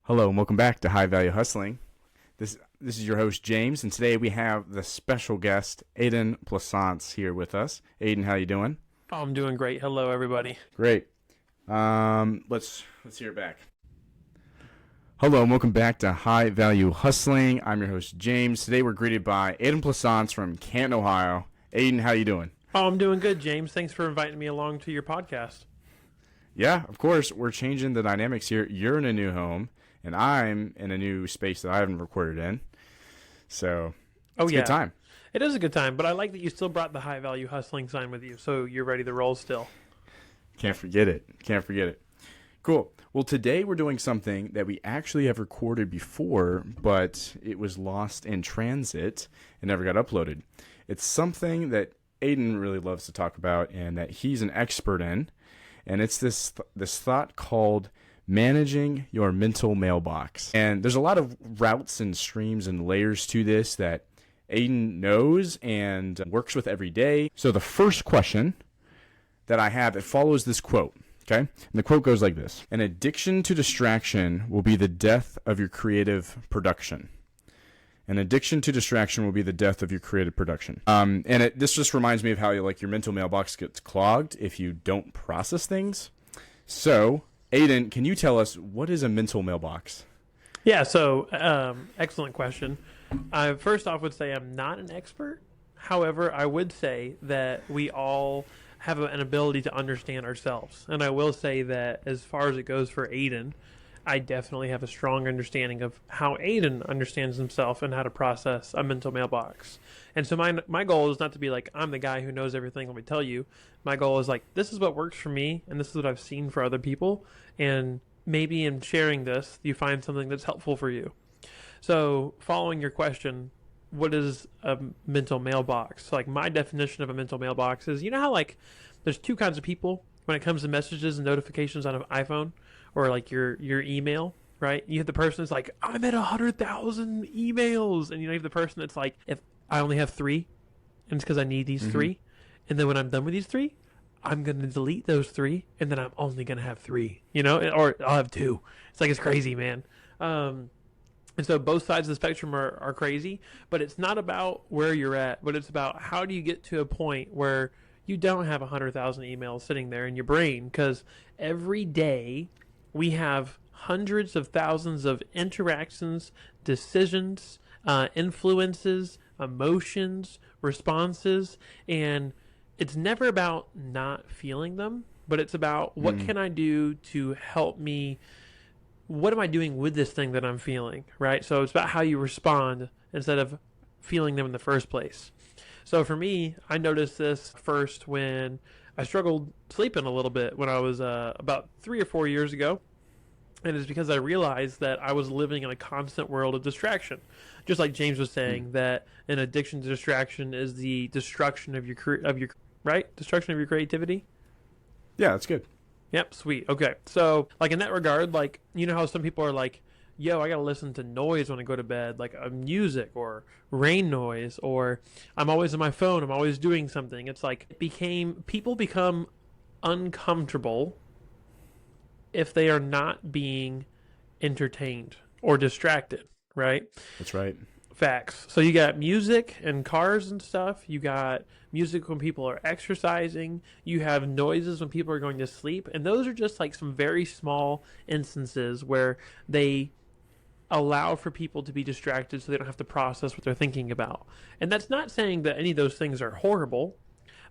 Hello and welcome back to High Value Hustling. This is your host James, and today we have the special guest Aidan Plaisance here with us. Aidan, how you doing? Oh, I'm doing great. Hello, everybody. Great. Let's hear it back. Hello and welcome back to High Value Hustling. I'm your host James. Today we're greeted by Aidan Plaisance from Canton, Ohio. Aidan, how you doing? Oh, I'm doing good, James. Thanks for inviting me along to your podcast. Yeah, of course. We're changing the dynamics here. You're in a new home, and I'm in a new space that I haven't recorded in. So, it's a good time. It is a good time, but I like that you still brought the high value hustling sign with you, so you're ready to roll still. Can't forget it. Cool. Well, today we're doing something that we actually have recorded before, but it was lost in transit and never got uploaded. It's something that Aidan really loves to talk about and that he's an expert in, and it's this thought called managing your mental mailbox. And there's a lot of routes and streams and layers to this that Aidan knows and works with every day. So the first question that I have, it follows this quote, okay? And the quote goes like this: an addiction to distraction will be the death of your creative production. An addiction to distraction will be the death of your creative production. This just reminds me of how your mental mailbox gets clogged if you don't process things. So, Aidan, can you tell us what is a mental mailbox? Yeah, so excellent question. I first off would say I'm not an expert. However, I would say that we all have an ability to understand ourselves. And I will say that as far as it goes for Aidan, I definitely have a strong understanding of how Aidan understands himself and how to process a mental mailbox. And so my goal is not to be like, I'm the guy who knows everything, let me tell you. My goal is like, this is what works for me, and this is what I've seen for other people. And maybe in sharing this, you find something that's helpful for you. So following your question, what is a mental mailbox? So like my definition of a mental mailbox is, you know how like there's two kinds of people when it comes to messages and notifications on an iPhone or like your email, right? You have the person that's like, I'm at 100,000 emails. And you have the person that's like, if I only have 3, and it's because I need these 3. And then when I'm done with these 3, I'm going to delete those 3, and then I'm only going to have 3, or I'll have 2. It's like, it's crazy, man. And so both sides of the spectrum are crazy, but it's not about where you're at, but it's about how do you get to a point where you don't have 100,000 emails sitting there in your brain, because every day we have hundreds of thousands of interactions, decisions, influences, emotions, responses, and it's never about not feeling them, but it's about what can I do to help me. What am I doing with this thing that I'm feeling, right? So it's about how you respond instead of feeling them in the first place. So for me, I noticed this first when I struggled sleeping a little bit when I was about 3 or 4 years ago. And it's because I realized that I was living in a constant world of distraction. Just like James was saying, that an addiction to distraction is the destruction of your destruction of your creativity. Yeah, that's good. Yep, sweet. Okay. So, like in that regard, like, you know how some people are like, yo, I got to listen to noise when I go to bed, like music or rain noise, or I'm always on my phone, I'm always doing something. It's like people become uncomfortable if they are not being entertained or distracted, right? That's right. Facts. So you got music and cars and stuff. You got music when people are exercising. You have noises when people are going to sleep. And those are just like some very small instances where they allow for people to be distracted so they don't have to process what they're thinking about. And that's not saying that any of those things are horrible,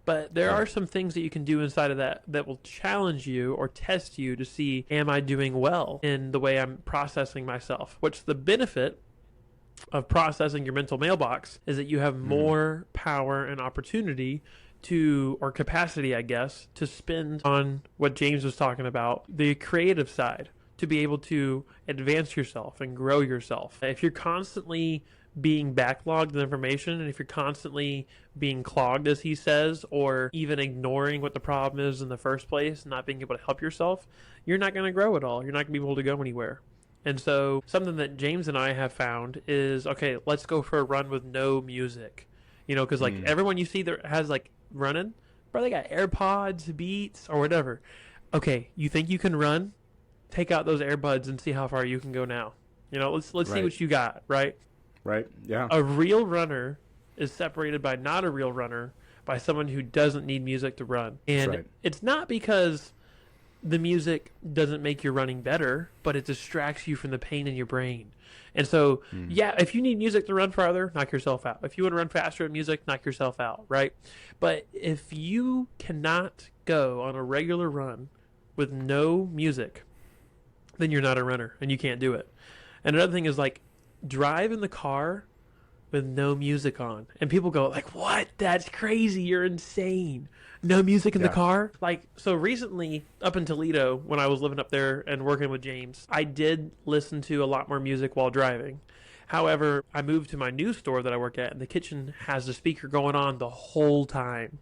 but there are some things that you can do inside of that will challenge you or test you to see, am I doing well in the way I'm processing myself? What's the benefit of processing your mental mailbox is that you have more power and opportunity or capacity, I guess, to spend on what James was talking about, the creative side, to be able to advance yourself and grow yourself. If you're constantly being backlogged with information, and if you're constantly being clogged, as he says, or even ignoring what the problem is in the first place, not being able to help yourself, you're not going to grow at all. You're not going to be able to go anywhere. And so something that James and I have found is, okay, let's go for a run with no music. Because like everyone you see that has like running, bro, they got AirPods, Beats, or whatever. Okay, you think you can run take out those earbuds and see how far you can go now. Let's see Right. what you got, right? Right? Yeah. A real runner is separated by not a real runner by someone who doesn't need music to run. And right. it's not because the music doesn't make your running better, but it distracts you from the pain in your brain. And so, yeah, if you need music to run farther, knock yourself out. If you want to run faster with music, knock yourself out, right? But if you cannot go on a regular run with no music, then you're not a runner and you can't do it. And another thing is like drive in the car with no music on. And people go like, "What? That's crazy. You're insane. No music in the car?" Like, so recently up in Toledo, when I was living up there and working with James, I did listen to a lot more music while driving. However, I moved to my new store that I work at, and the kitchen has the speaker going on the whole time.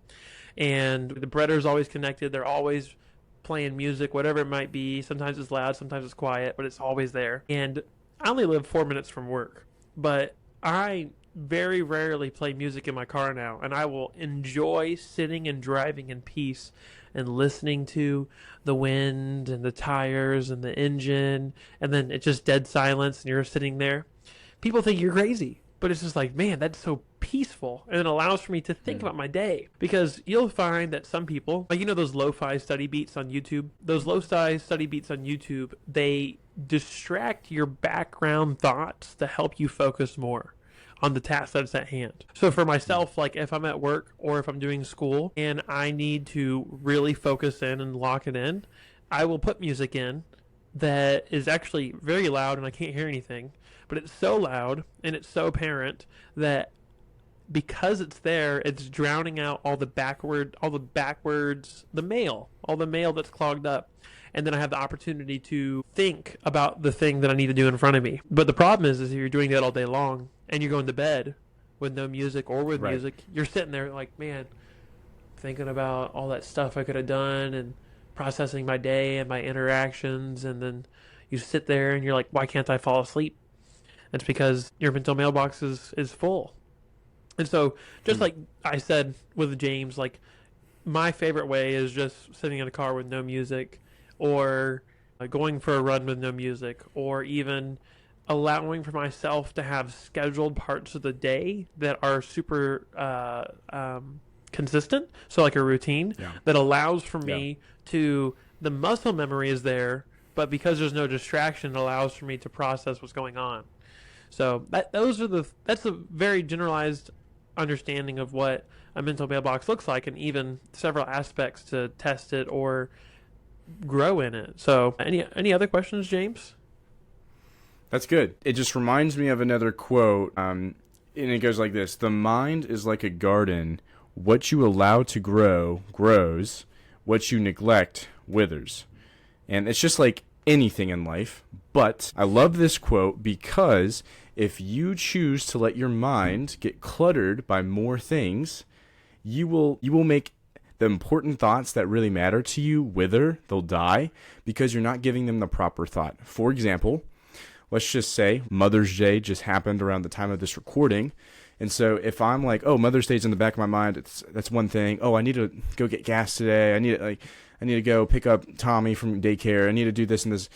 And the breader's always connected. They're always playing music, whatever it might be. Sometimes it's loud, sometimes it's quiet, but it's always there. And I only live 4 minutes from work, but I very rarely play music in my car now, and I will enjoy sitting and driving in peace and listening to the wind and the tires and the engine, and then it's just dead silence and you're sitting there. People think you're crazy, but it's just like, man, that's so peaceful, and it allows for me to think about my day. Because you'll find that some people, like, those lo-fi study beats on YouTube, they distract your background thoughts to help you focus more on the task that's at hand. So for myself, like if I'm at work or if I'm doing school and I need to really focus in and lock it in, I will put music in that is actually very loud and I can't hear anything, but it's so loud and it's so apparent that because it's there, it's drowning out all the mail that's clogged up. And then I have the opportunity to think about the thing that I need to do in front of me. But the problem is if you're doing that all day long and you're going to bed with no music or with music, you're sitting there like, man, thinking about all that stuff I could have done and processing my day and my interactions. And then you sit there and you're like, why can't I fall asleep? It's because your mental mailbox is full. And so just like I said with James, like my favorite way is just sitting in a car with no music, or going for a run with no music, or even allowing for myself to have scheduled parts of the day that are super consistent. So like a routine that allows for me to, the muscle memory is there, but because there's no distraction, it allows for me to process what's going on. So that's a very generalized understanding of what a mental mailbox looks like, and even several aspects to test it or grow in it. So any other questions, James? That's good. It just reminds me of another quote, and it goes like this: the mind is like a garden. What you allow to grow grows. What you neglect withers. And it's just like anything in life. But I love this quote because if you choose to let your mind get cluttered by more things, you will make the important thoughts that really matter to you wither. They'll die because you're not giving them the proper thought. For example, let's just say Mother's Day just happened around the time of this recording. And so if I'm like, oh, Mother's Day's in the back of my mind, that's one thing. Oh, I need to go get gas today. I need to go pick up Tommy from daycare. I need to do this and this.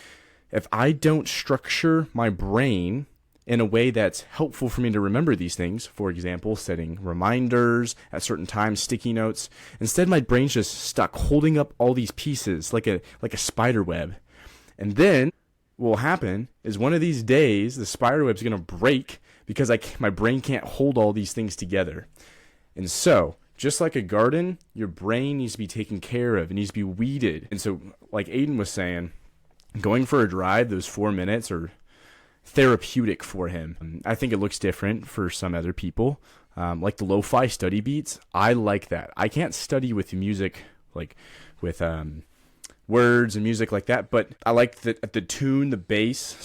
If I don't structure my brain in a way that's helpful for me to remember these things, for example, setting reminders at certain times, sticky notes, instead my brain's just stuck holding up all these pieces like a spider web. And then what will happen is one of these days the spider web's going to break because my brain can't hold all these things together. And so, just like a garden, your brain needs to be taken care of. It needs to be weeded. And so, like Aidan was saying, going for a drive, those 4 minutes are therapeutic for him. I think it looks different for some other people. Like the lo-fi study beats, I like that. I can't study with music, like with words and music like that, but I like the tune, the bass,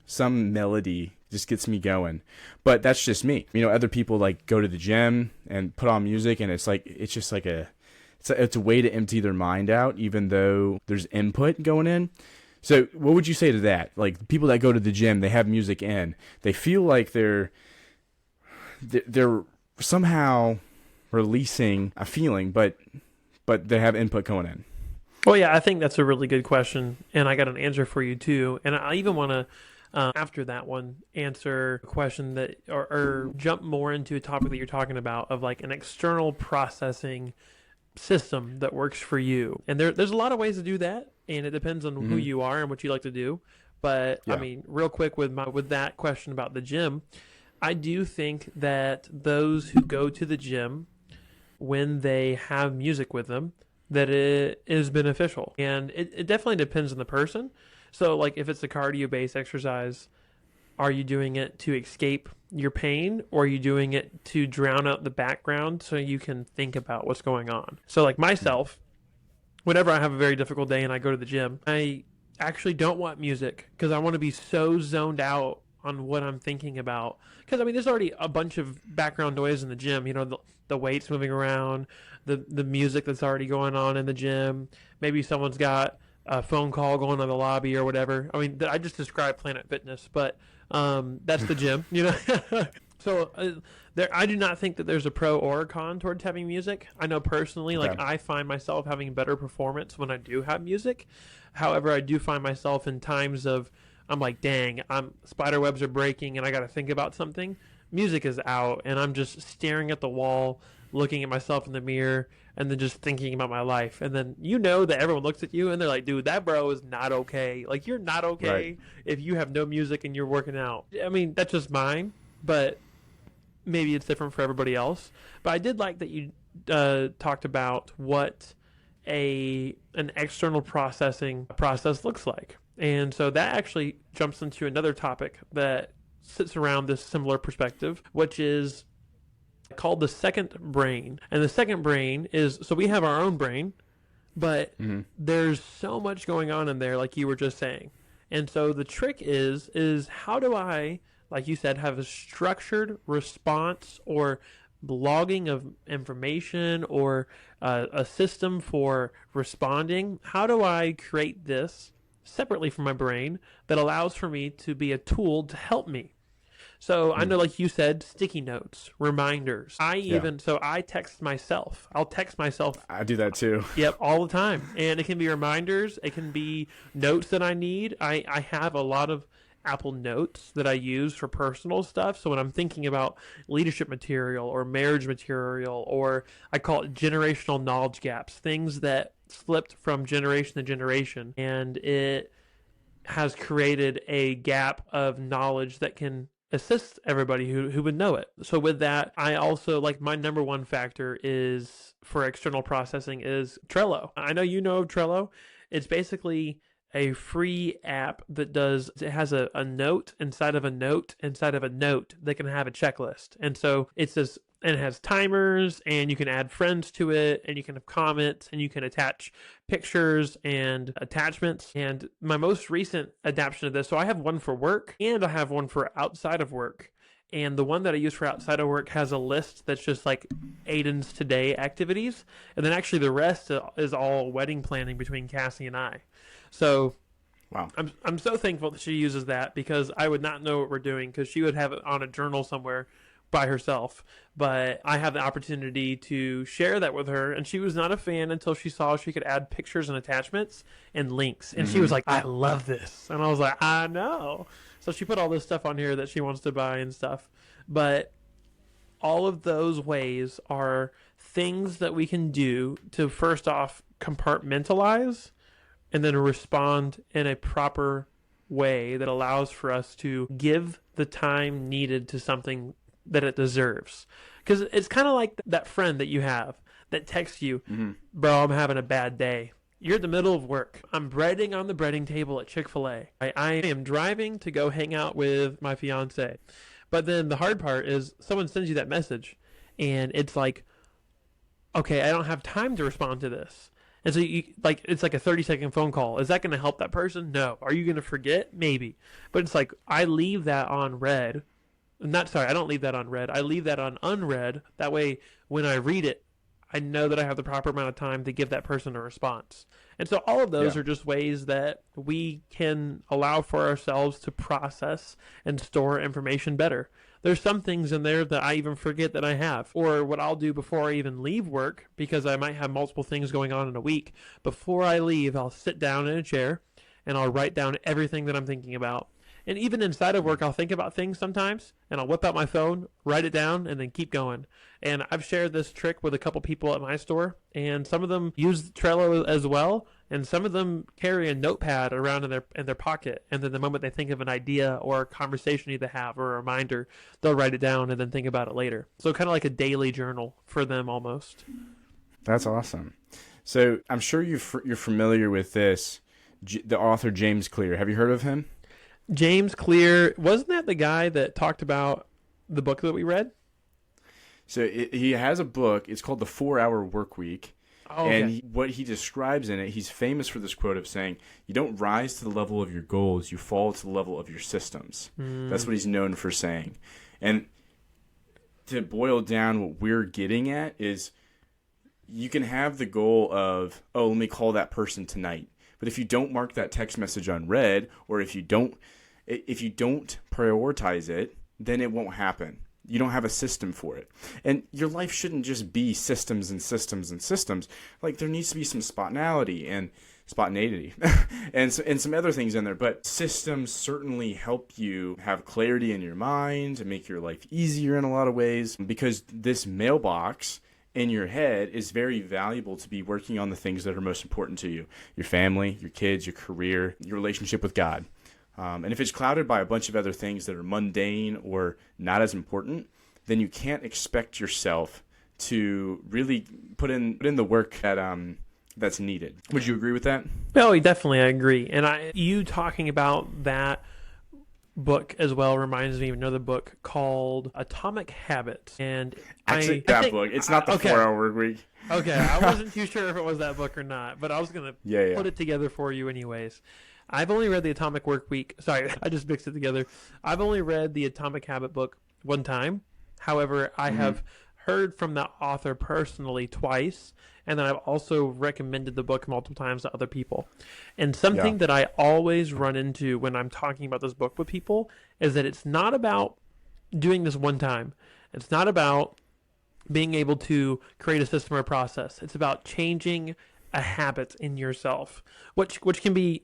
some melody just gets me going. But that's just me. Other people like go to the gym and put on music, and it's just like it's a way to empty their mind out, even though there's input going in. So what would you say to that? Like people that go to the gym, they have music in, they feel like they're somehow releasing a feeling, but they have input going in. Well, yeah, I think that's a really good question, and I got an answer for you too. And I even want to, after that one, answer a question that, or jump more into a topic that you're talking about of like an external processing system that works for you. And there's a lot of ways to do that, and it depends on who Hmm. you are and what you like to do. But I Yeah. mean, real quick with that question about the gym, I do think that those who go to the gym when they have music with them, that it is beneficial. And it definitely depends on the person. So like if it's a cardio based exercise, are you doing it to escape your pain, or are you doing it to drown out the background so you can think about what's going on? So like myself, whenever I have a very difficult day and I go to the gym, I actually don't want music because I want to be so zoned out on what I'm thinking about. Because I mean, there's already a bunch of background noise in the gym. You know, the weights moving around, the music that's already going on in the gym. Maybe someone's got a phone call going on the lobby or whatever. I mean, I just described Planet Fitness, but that's the gym. You know. So there, I do not think that there's a pro or a con towards having music. I know personally, like Okay. I find myself having better performance when I do have music. However, I do find myself in times of I'm like, dang, I'm spider webs are breaking and I got to think about something. Music is out and I'm just staring at the wall, looking at myself in the mirror, and then just thinking about my life. And then you know that everyone looks at you and they're like, dude, that bro is not okay. Like you're not Right. okay if you have no music and you're working out. I mean, that's just mine, but maybe it's different for everybody else. But I did like that you talked about what an external processing process looks like. And so that actually jumps into another topic that sits around this similar perspective, which is called the second brain. And the second brain is so we have our own brain, but Hmm. there's so much going on in there, like you were just saying. And so the trick is how do I, like you said, have a structured response or logging of information or a system for responding? How do I create this separately from my brain that allows for me to be a tool to help me? So I know, like you said, sticky notes, reminders. Yeah. I text myself. I'll text myself. I do that too. Yep, all the time. And it can be reminders. It can be notes that I need. I have a lot of Apple Notes that I use for personal stuff. So when I'm thinking about leadership material or marriage material, or I call it generational knowledge gaps, things that slipped from generation to generation, and it has created a gap of knowledge that can assist everybody who would know it. So with that, I also like my number one factor is for external processing is Trello. I know you know of Trello. It's basically a free app that does it has a note inside of a note inside of a note that can have a checklist. And so it's this and it has timers and you can add friends to it and you can have comments and you can attach pictures and attachments. And my most recent adaptation of this, so I have one for work and I have one for outside of work. And the one that I use for outside of work has a list that's just like Aidan's today activities. And then actually the rest is all wedding planning between Cassie and I. So Wow. I'm so thankful that she uses that because I would not know what we're doing because she would have it on a journal somewhere by herself. But I have the opportunity to share that with her, and she was not a fan until she saw she could add pictures and attachments and links. And she was like, I love this. And I was like, I know. So she put all this stuff on here that she wants to buy and stuff. But all of those ways are things that we can do to first off compartmentalize and then respond in a proper way that allows for us to give the time needed to something that it deserves. Because it's kind of like that friend that you have that texts you, bro, I'm having a bad day. You're in the middle of work. I'm breading on the breading table at Chick-fil-A. I am driving to go hang out with my fiance. But then the hard part is someone sends you that message and it's like, okay, I don't have time to respond to this. And so it's like a 30-second phone call. Is that going to help that person? No. Are you going to forget? Maybe. But it's like I leave that on red. I don't leave that on red. I leave that on unread. That way when I read it, I know that I have the proper amount of time to give that person a response. And so all of those are just ways that we can allow for ourselves to process and store information better. There's some things in there that I even forget that I have. Or what I'll do before I even leave work, because I might have multiple things going on in a week, before I leave, I'll sit down in a chair and I'll write down everything that I'm thinking about. And even inside of work, I'll think about things sometimes, and I'll whip out my phone, write it down, and then keep going. And I've shared this trick with a couple people at my store, and some of them use Trello as well, and some of them carry a notepad around in their pocket. And then the moment they think of an idea or a conversation they need to have or a reminder, they'll write it down and then think about it later. So kind of like a daily journal for them almost. That's awesome. So I'm sure you're familiar with this, the author James Clear. Have you heard of him? James Clear, wasn't that the guy that talked about the book that we read? So he has a book. It's called The 4-Hour Workweek. Oh, okay. And what he describes in it, he's famous for this quote of saying, you don't rise to the level of your goals, you fall to the level of your systems. That's what he's known for saying. And to boil down what we're getting at is you can have the goal of, let me call that person tonight. But if you don't mark that text message unread, or if you don't prioritize it, then it won't happen. You don't have a system for it. And your life shouldn't just be systems and systems and systems. Like, there needs to be some spontaneity and some other things in there. But systems certainly help you have clarity in your mind and make your life easier in a lot of ways, because this mailbox in your head is very valuable to be working on the things that are most important to you: your family, your kids, your career, your relationship with God. And if it's clouded by a bunch of other things that are mundane or not as important, then you can't expect yourself to really put in the work that's needed. Would you agree with that? Oh, definitely, I agree. And you talking about that book as well reminds me of another book called Atomic Habits. And Actually, book. It's not the 4-Hour Workweek. Okay, I wasn't too sure if it was that book or not, but I was going to put it together for you anyways. I've only read the Atomic Workweek. Sorry, I just mixed it together. I've only read the Atomic Habit book one time. However, I have heard from the author personally twice, and then I've also recommended the book multiple times to other people. And something that I always run into when I'm talking about this book with people is that it's not about doing this one time. It's not about being able to create a system or process. It's about changing a habit in yourself, which can be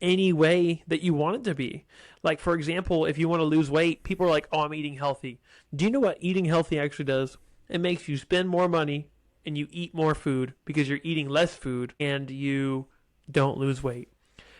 any way that you want it to be. Like, for example, if you want to lose weight, people are like, oh, I'm eating healthy. Do you know what eating healthy actually does? It makes you spend more money and you eat more food because you're eating less food and you don't lose weight.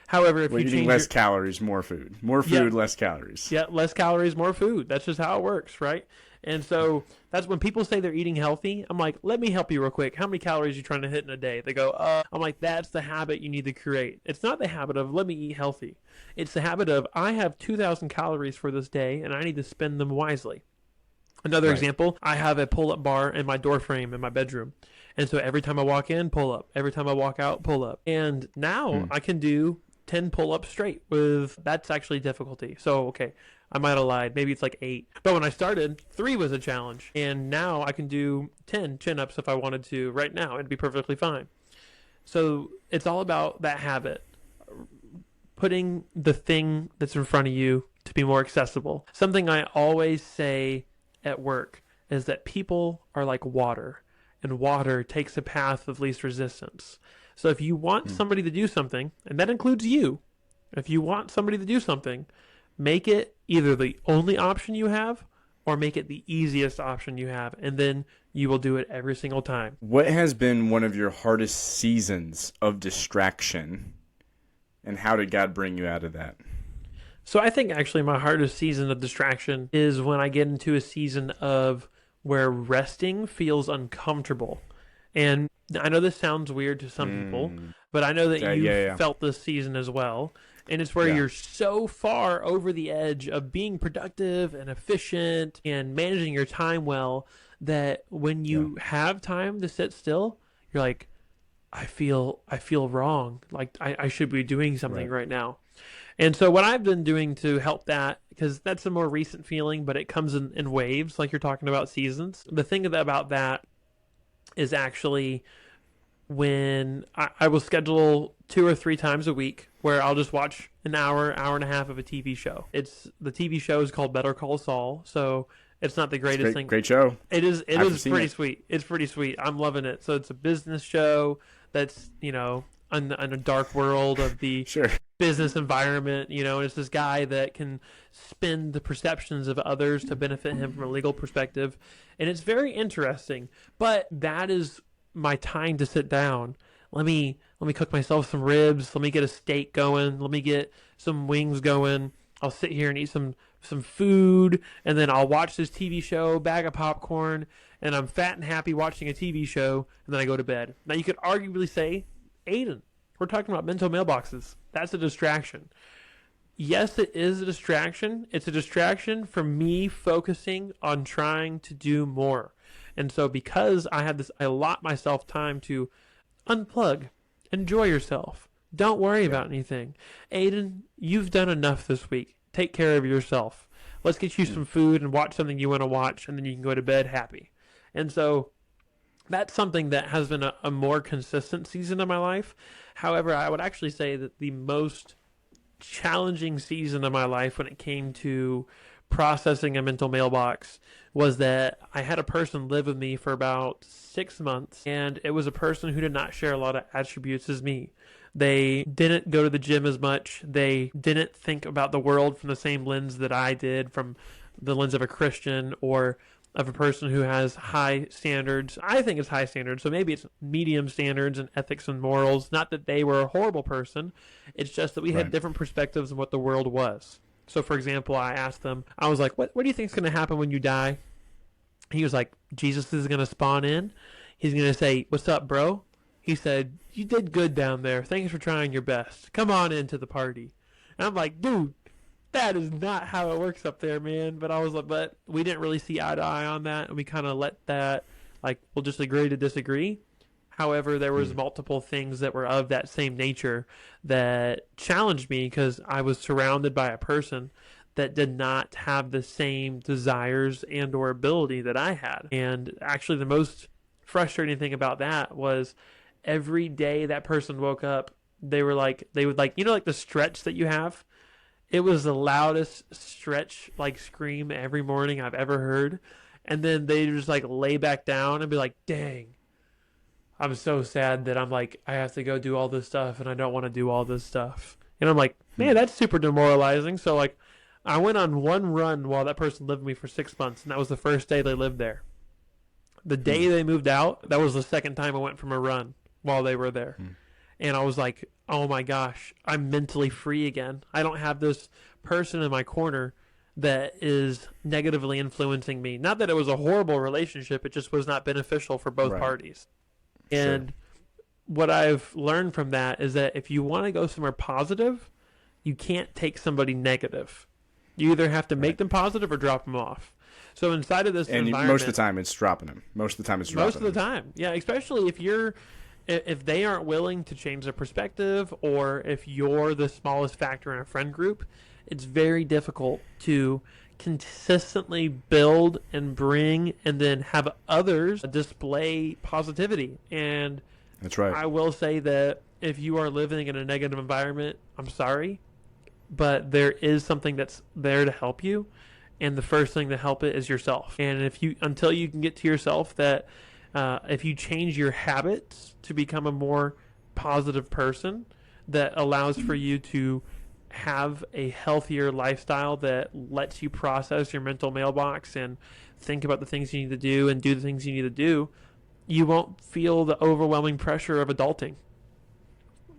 However, if you're eating less calories, more food. More food, less calories. Yeah, less calories, more food. That's just how it works, right? And so that's when people say they're eating healthy. I'm like, let me help you real quick. How many calories are you trying to hit in a day? They go, I'm like, that's the habit you need to create. It's not the habit of let me eat healthy. It's the habit of I have 2,000 calories for this day and I need to spend them wisely. Another example, I have a pull-up bar in my door frame in my bedroom. And so every time I walk in, pull up. Every time I walk out, pull up. And now I can do 10 pull-ups straight that's actually difficulty. So, okay, I might have lied. Maybe it's like 8. But when I started, 3 was a challenge. And now I can do 10 chin-ups if I wanted to right now. It'd be perfectly fine. So it's all about that habit. Putting the thing that's in front of you to be more accessible. Something I always say at work is that people are like water. And water takes a path of least resistance. So if you want somebody to do something, and that includes you, if you want somebody to do something, make it either the only option you have or make it the easiest option you have, and then you will do it every single time. What has been one of your hardest seasons of distraction, and how did God bring you out of that? So I think actually my hardest season of distraction is when I get into a season of where resting feels uncomfortable. And I know this sounds weird to some people, but I know that you felt this season as well. And it's where you're so far over the edge of being productive and efficient and managing your time well that when you have time to sit still, you're like, I feel wrong. Like I should be doing something right now. And so what I've been doing to help that, because that's a more recent feeling, but it comes in waves, like you're talking about seasons. The thing about that is actually when I will schedule 2 or 3 times a week where I'll just watch an hour, hour and a half of a TV show. The TV show is called Better Call Saul, so it's not the greatest thing. Great show. It is pretty it. sweet. It's pretty sweet. I'm loving it. So it's a business show that's, in a dark world of the Sure. business environment, and it's this guy that can spin the perceptions of others to benefit him from a legal perspective. And it's very interesting, but that is my time to sit down. Let me cook myself some ribs. Let me get a steak going. Let me get some wings going. I'll sit here and eat some food, and then I'll watch this TV show, bag of popcorn, and I'm fat and happy watching a TV show, and then I go to bed. Now, you could arguably say, Aidan, we're talking about mental mailboxes. That's a distraction. Yes, it is a distraction. It's a distraction from me focusing on trying to do more. And so because I allot myself time to unplug, enjoy yourself. Don't worry about anything. Aidan, you've done enough this week. Take care of yourself. Let's get you some food and watch something you want to watch, and then you can go to bed happy. And so that's something that has been a more consistent season of my life. However, I would actually say that the most challenging season of my life when it came to processing a mental mailbox was that I had a person live with me for about 6 months, and it was a person who did not share a lot of attributes as me. They didn't go to the gym as much. They didn't think about the world from the same lens that I did, from the lens of a Christian or of a person who has high standards. I think it's high standards, so maybe it's medium standards and ethics and morals. Not that they were a horrible person. It's just that we had different perspectives on what the world was. So, for example, I asked them, I was like, what do you think is going to happen when you die? He was like, Jesus is going to spawn in. He's going to say, what's up, bro? He said, you did good down there. Thanks for trying your best. Come on into the party. And I'm like, dude, that is not how it works up there, man. But I was like, but we didn't really see eye to eye on that. And we kind of let that, like, we'll just agree to disagree. However, there was multiple things that were of that same nature that challenged me because I was surrounded by a person that did not have the same desires and or ability that I had. And actually the most frustrating thing about that was every day that person woke up, they would like, like the stretch that you have. It was the loudest stretch, like scream every morning I've ever heard. And then they just like lay back down and be like, dang, I'm so sad that I'm like, I have to go do all this stuff and I don't want to do all this stuff. And I'm like, man, that's super demoralizing. So like, I went on one run while that person lived with me for 6 months, and that was the first day they lived there. The day they moved out, that was the second time I went from a run while they were there. And I was like, oh my gosh, I'm mentally free again. I don't have this person in my corner that is negatively influencing me. Not that it was a horrible relationship, it just was not beneficial for both parties. And what I've learned from that is that if you want to go somewhere positive, you can't take somebody negative. You either have to make them positive or drop them off. So inside of this environment, most of the time it's dropping them. Most of the time it's dropping them. Most of the time, yeah. Especially if they aren't willing to change their perspective, or if you're the smallest factor in a friend group, it's very difficult to consistently build and bring and then have others display positivity. And that's right. I will say that if you are living in a negative environment, I'm sorry, but there is something that's there to help you, and the first thing to help it is yourself. And until you can get to yourself, that if you change your habits to become a more positive person that allows for you to have a healthier lifestyle that lets you process your mental mailbox and think about the things you need to do and do the things you need to do, you won't feel the overwhelming pressure of adulting.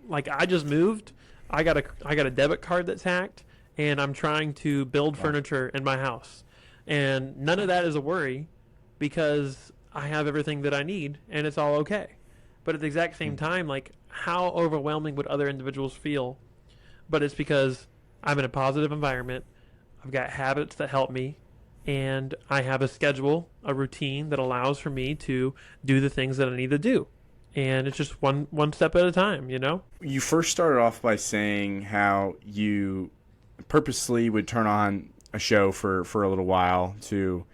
Like, I just moved. I got a debit card that's hacked, and I'm trying to build furniture in my house. And none of that is a worry because I have everything that I need and it's all okay. But at the exact same time, like, how overwhelming would other individuals feel? But it's because I'm in a positive environment. I've got habits that help me, and I have a schedule, a routine that allows for me to do the things that I need to do. And it's just one step at a time, you know? You first started off by saying how you purposely would turn on a show for a little while to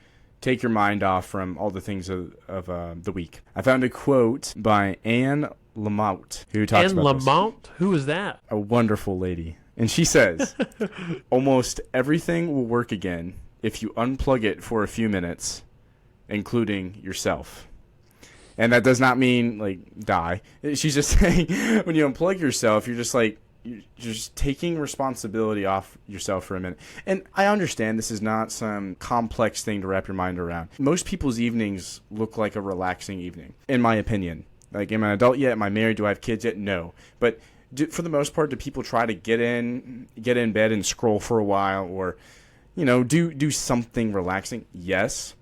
take your mind off from all the things of the week. I found a quote by Anne Lamott, who talks Anne about Lamott? Who is that? a wonderful lady. And she says, almost everything will work again if you unplug it for a few minutes, including yourself. And that does not mean, like, die. She's just saying when you unplug yourself, you're just like, you're just taking responsibility off yourself for a minute. And I understand this is not some complex thing to wrap your mind around. Most people's evenings look like a relaxing evening, in my opinion. Like, am I an adult yet? Am I married? Do I have kids yet? No. But for the most part, do people try to get in bed and scroll for a while, or, do something relaxing? Yes.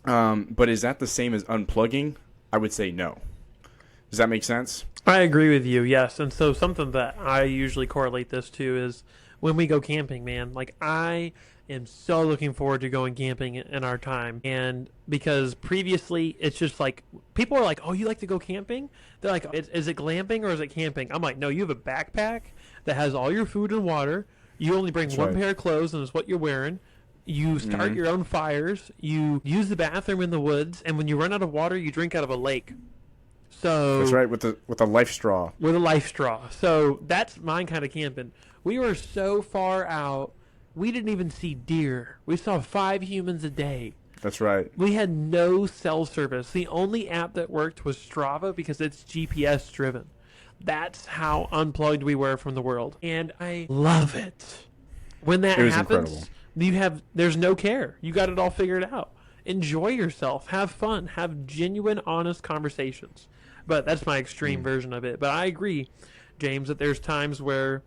But is that the same as unplugging? I would say no. Does that make sense? I agree with you, yes. And so something that I usually correlate this to is when we go camping, man. Like, I am so looking forward to going camping in our time. And because previously, it's just like, people are like, oh, you like to go camping? They're like, is it glamping or is it camping? I'm like, no, you have a backpack that has all your food and water. You only bring one pair of clothes, and it's what you're wearing. You start your own fires. You use the bathroom in the woods. And when you run out of water, you drink out of a lake. So that's right, with a life straw. With a life straw. So that's my kind of camping. We were so far out, we didn't even see deer. We saw 5 humans a day. That's right. We had no cell service. The only app that worked was Strava because it's GPS driven. That's how unplugged we were from the world. And I love it. When that happens, there's no care. You got it all figured out. Enjoy yourself. Have fun. Have genuine, honest conversations. But that's my extreme version of it. But I agree, James, that there's times where,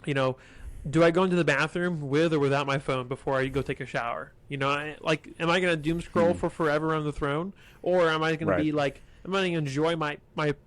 do I go into the bathroom with or without my phone before I go take a shower? Am I going to doom scroll for forever on the throne? Or am I going to be like, am I going to enjoy my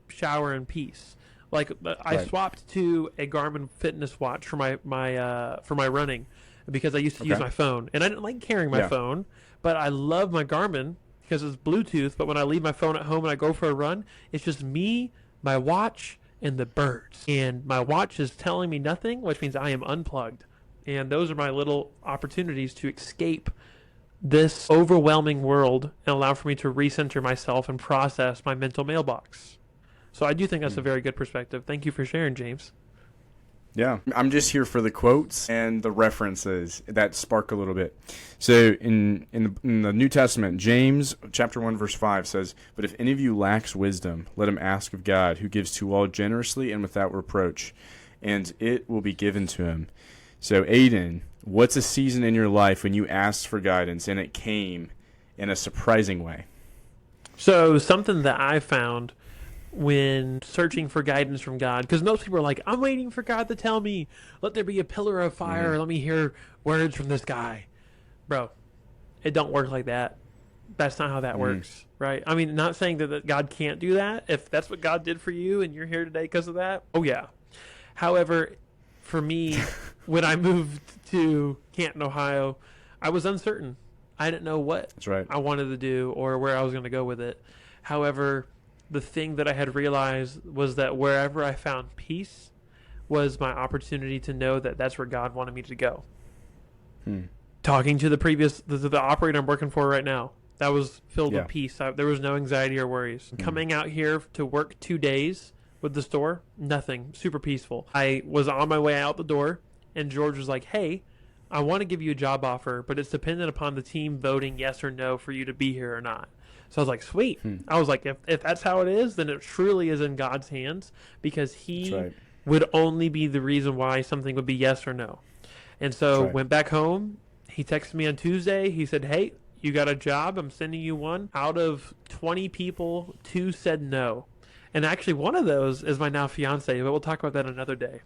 shower in peace? Like, I swapped to a Garmin fitness watch for my running because I used to use my phone. And I didn't like carrying my phone, but I love my Garmin because it's Bluetooth. But when I leave my phone at home and I go for a run, it's just me, my watch, and the birds. And my watch is telling me nothing, which means I am unplugged. And those are my little opportunities to escape this overwhelming world and allow for me to recenter myself and process my mental mailbox. So I do think that's a very good perspective. Thank you for sharing, James. Yeah, I'm just here for the quotes and the references that spark a little bit. So in the New Testament, James chapter 1 verse 5 says, "But if any of you lacks wisdom, let him ask of God, who gives to all generously and without reproach, and it will be given to him." So Aidan, what's a season in your life when you asked for guidance and it came in a surprising way? So something that I found when searching for guidance from God, because most people are like, I'm waiting for God to tell me, let there be a pillar of fire, let me hear words from this guy. Bro, it don't work like that. That's not how that works, right? I mean, not saying that God can't do that. If that's what God did for you and you're here today because of that, oh yeah. However, for me, when I moved to Canton, Ohio, I was uncertain. I didn't know what I wanted to do or where I was going to go with it. However, the thing that I had realized was that wherever I found peace was my opportunity to know that that's where God wanted me to go. Talking to the operator I'm working for right now, that was filled with peace. There was no anxiety or worries. Coming out here to work 2 days with the store, nothing, super peaceful. I was on my way out the door and George was like, hey, I want to give you a job offer, but it's dependent upon the team voting yes or no for you to be here or not. So I was like, sweet. I was like, if that's how it is, then it truly is in God's hands because he would only be the reason why something would be yes or no. And so went back home. He texted me on Tuesday. He said, hey, you got a job. I'm sending you one. Out of 20 people, 2 said no. And actually one of those is my now fiance, but we'll talk about that another day.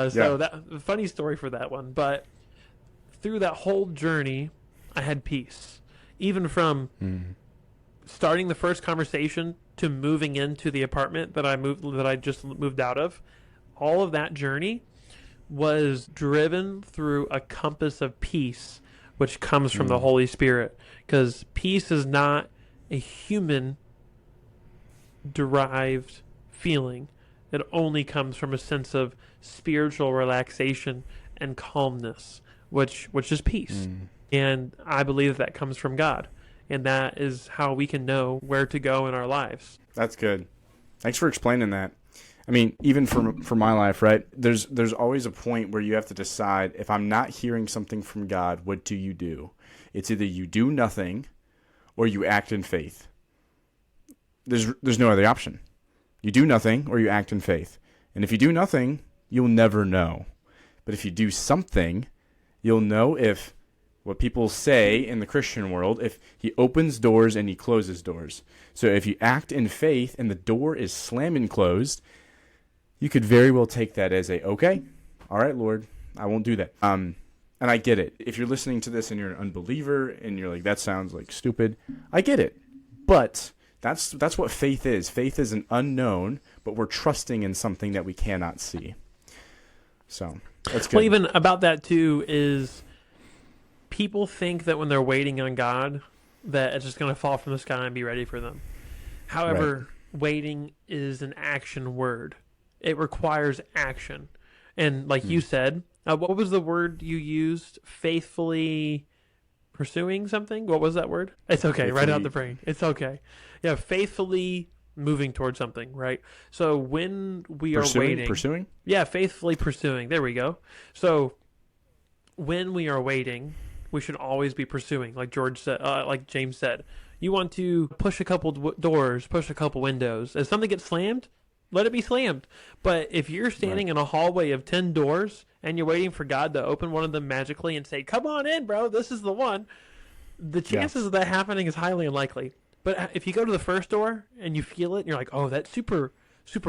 So that funny story for that one. But through that whole journey, I had peace. Even from starting the first conversation to moving into the apartment that I just moved out of, all of that journey was driven through a compass of peace, which comes from the Holy Spirit. Because peace is not a human derived feeling. It only comes from a sense of spiritual relaxation and calmness, which is peace. And I believe that comes from God. And that is how we can know where to go in our lives. That's good. Thanks for explaining that. I mean, even for my life, right? There's always a point where you have to decide, if I'm not hearing something from God, what do you do? It's either you do nothing or you act in faith. There's no other option. You do nothing or you act in faith. And if you do nothing, you'll never know. But if you do something, you'll know if what people say in the Christian world, if he opens doors and he closes doors. So if you act in faith and the door is slamming closed, you could very well take that as okay, all right, Lord, I won't do that. And I get it. If you're listening to this and you're an unbeliever and you're like, that sounds like stupid, I get it. But that's what faith is. Faith is an unknown, but we're trusting in something that we cannot see. So that's good. Well, even about that too is people think that when they're waiting on God, that it's just going to fall from the sky and be ready for them. However, waiting is an action word. It requires action. And like you said, what was the word you used? Faithfully pursuing something? What was that word? It's okay. Write out the brain. It's okay. Yeah, faithfully moving towards something, right? So when we are waiting. Pursuing? Yeah, faithfully pursuing. There we go. So when we are waiting, we should always be pursuing, like George said, like James said. You want to push a couple doors, push a couple windows. If something gets slammed, let it be slammed. But if you're standing in a hallway of 10 doors and you're waiting for God to open one of them magically and say, come on in, bro, this is the one, the chances of that happening is highly unlikely. But if you go to the first door and you feel it and you're like, oh, that's super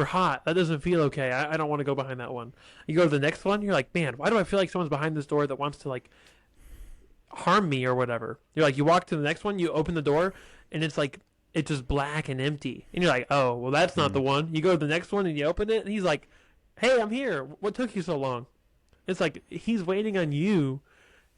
hot. That doesn't feel okay. I don't want to go behind that one. You go to the next one, you're like, man, why do I feel like someone's behind this door that wants to like harm me or whatever? You're like, you walk to the next one, you open the door and it's like, it's just black and empty. And you're like, oh, well, that's not the one. You go to the next one and you open it and he's like, hey, I'm here. What took you so long? It's like he's waiting on you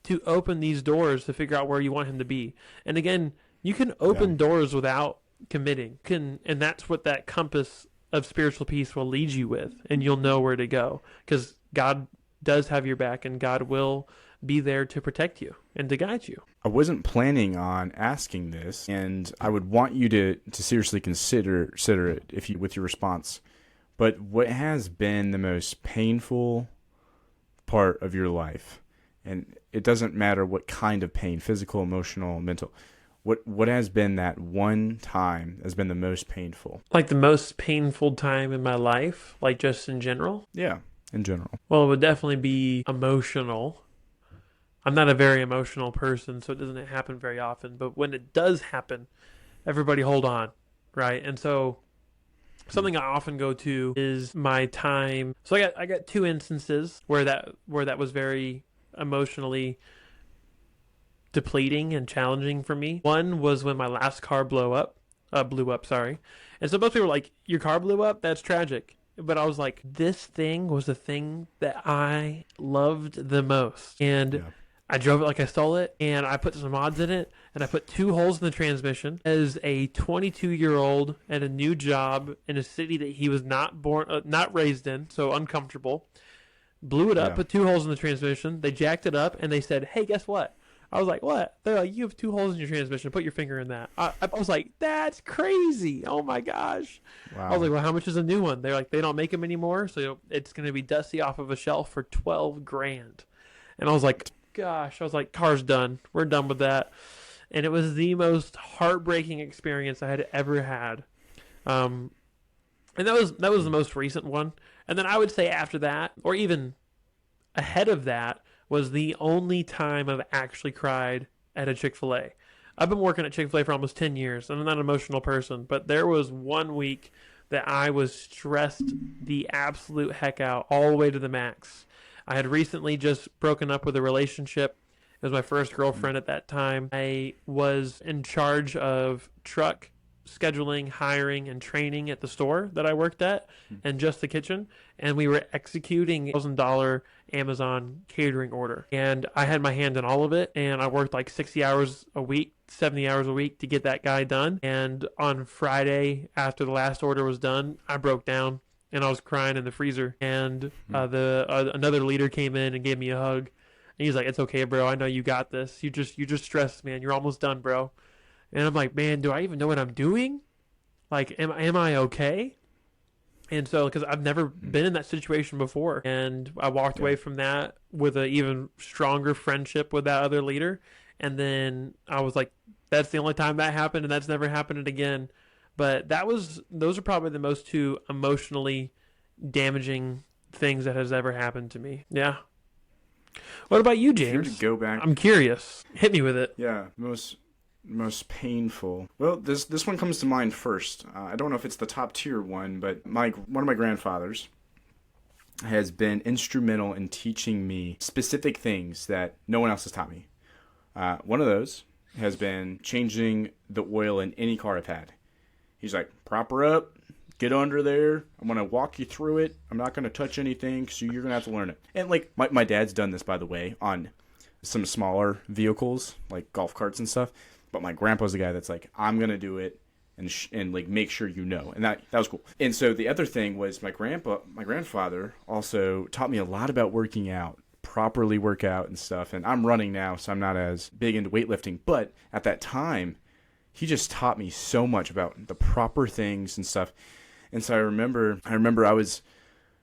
to open these doors to figure out where you want him to be. And again, you can open doors without committing. And that's what that compass of spiritual peace will lead you with. And you'll know where to go because God does have your back and God will be there to protect you and to guide you. I wasn't planning on asking this, and I would want you to seriously consider it with your response. But what has been the most painful part of your life? And it doesn't matter what kind of pain, physical, emotional, mental. What has been that one time has been the most painful? Like the most painful time in my life, like just in general? Yeah, in general. Well, it would definitely be emotional. I'm not a very emotional person, so it doesn't happen very often. But when it does happen, everybody hold on, right? And so something I often go to is my time. So I got two instances where that was very emotionally depleting and challenging for me. One was when my last car blew up. And so most people were like, your car blew up? That's tragic. But I was like, this thing was the thing that I loved the most. And I drove it like I stole it, and I put some mods in it, and I put 2 holes in the transmission. As a 22-year-old at a new job in a city that he was not raised in, so uncomfortable, blew it up, put 2 holes in the transmission. They jacked it up, and they said, hey, guess what? I was like, what? They're like, you have 2 holes in your transmission. Put your finger in that. I was like, that's crazy. Oh, my gosh. Wow. I was like, well, how much is a new one? They're like, they don't make them anymore, so it's going to be dusty off of a shelf for $12,000. And I was like, gosh, I was like, car's done. We're done with that. And it was the most heartbreaking experience I had ever had. And that was the most recent one. And then I would say after that, or even ahead of that, was the only time I've actually cried at a Chick-fil-A. I've been working at Chick-fil-A for almost 10 years, and I'm not an emotional person, but there was one week that I was stressed the absolute heck out, all the way to the max. I had recently just broken up with a relationship. It was my first girlfriend at that time. I was in charge of truck scheduling, hiring, and training at the store that I worked at, and just the kitchen. And we were executing a $1,000 Amazon catering order. And I had my hand in all of it, and I worked like 60 hours a week, 70 hours a week to get that guy done. And on Friday, after the last order was done, I broke down. And I was crying in the freezer, and another leader came in and gave me a hug, And he's like, "It's okay, bro. I know you got this. You just stressed, man. You're almost done, bro." And I'm like, "Man, do I even know what I'm doing? Like, am I okay?" And so, because I've never been in that situation before, and I walked away from that with an even stronger friendship with that other leader. And then I was like, that's the only time that happened, and that's never happened again. But those are probably the most two emotionally damaging things that has ever happened to me. Yeah. What about you, If you were to James? go back, I'm curious. Hit me with it. yeah, most painful. Well, this one comes to mind first. I don't know if it's the top tier one, but one of my grandfathers has been instrumental in teaching me specific things that no one else has taught me. One of those has been changing the oil in any car I've had. He's like, prop her up, get under there. I'm going to walk you through it. I'm not going to touch anything, so you're going to have to learn it. And like my dad's done this, by the way, on some smaller vehicles, like golf carts and stuff. But my grandpa's the guy that's like, I'm going to do it and like make sure you know. And that was cool. And so the other thing was my grandfather also taught me a lot about working out, properly work out and stuff. And I'm running now, so I'm not as big into weightlifting. But at that time, he just taught me so much about the proper things and stuff. And so I remember I was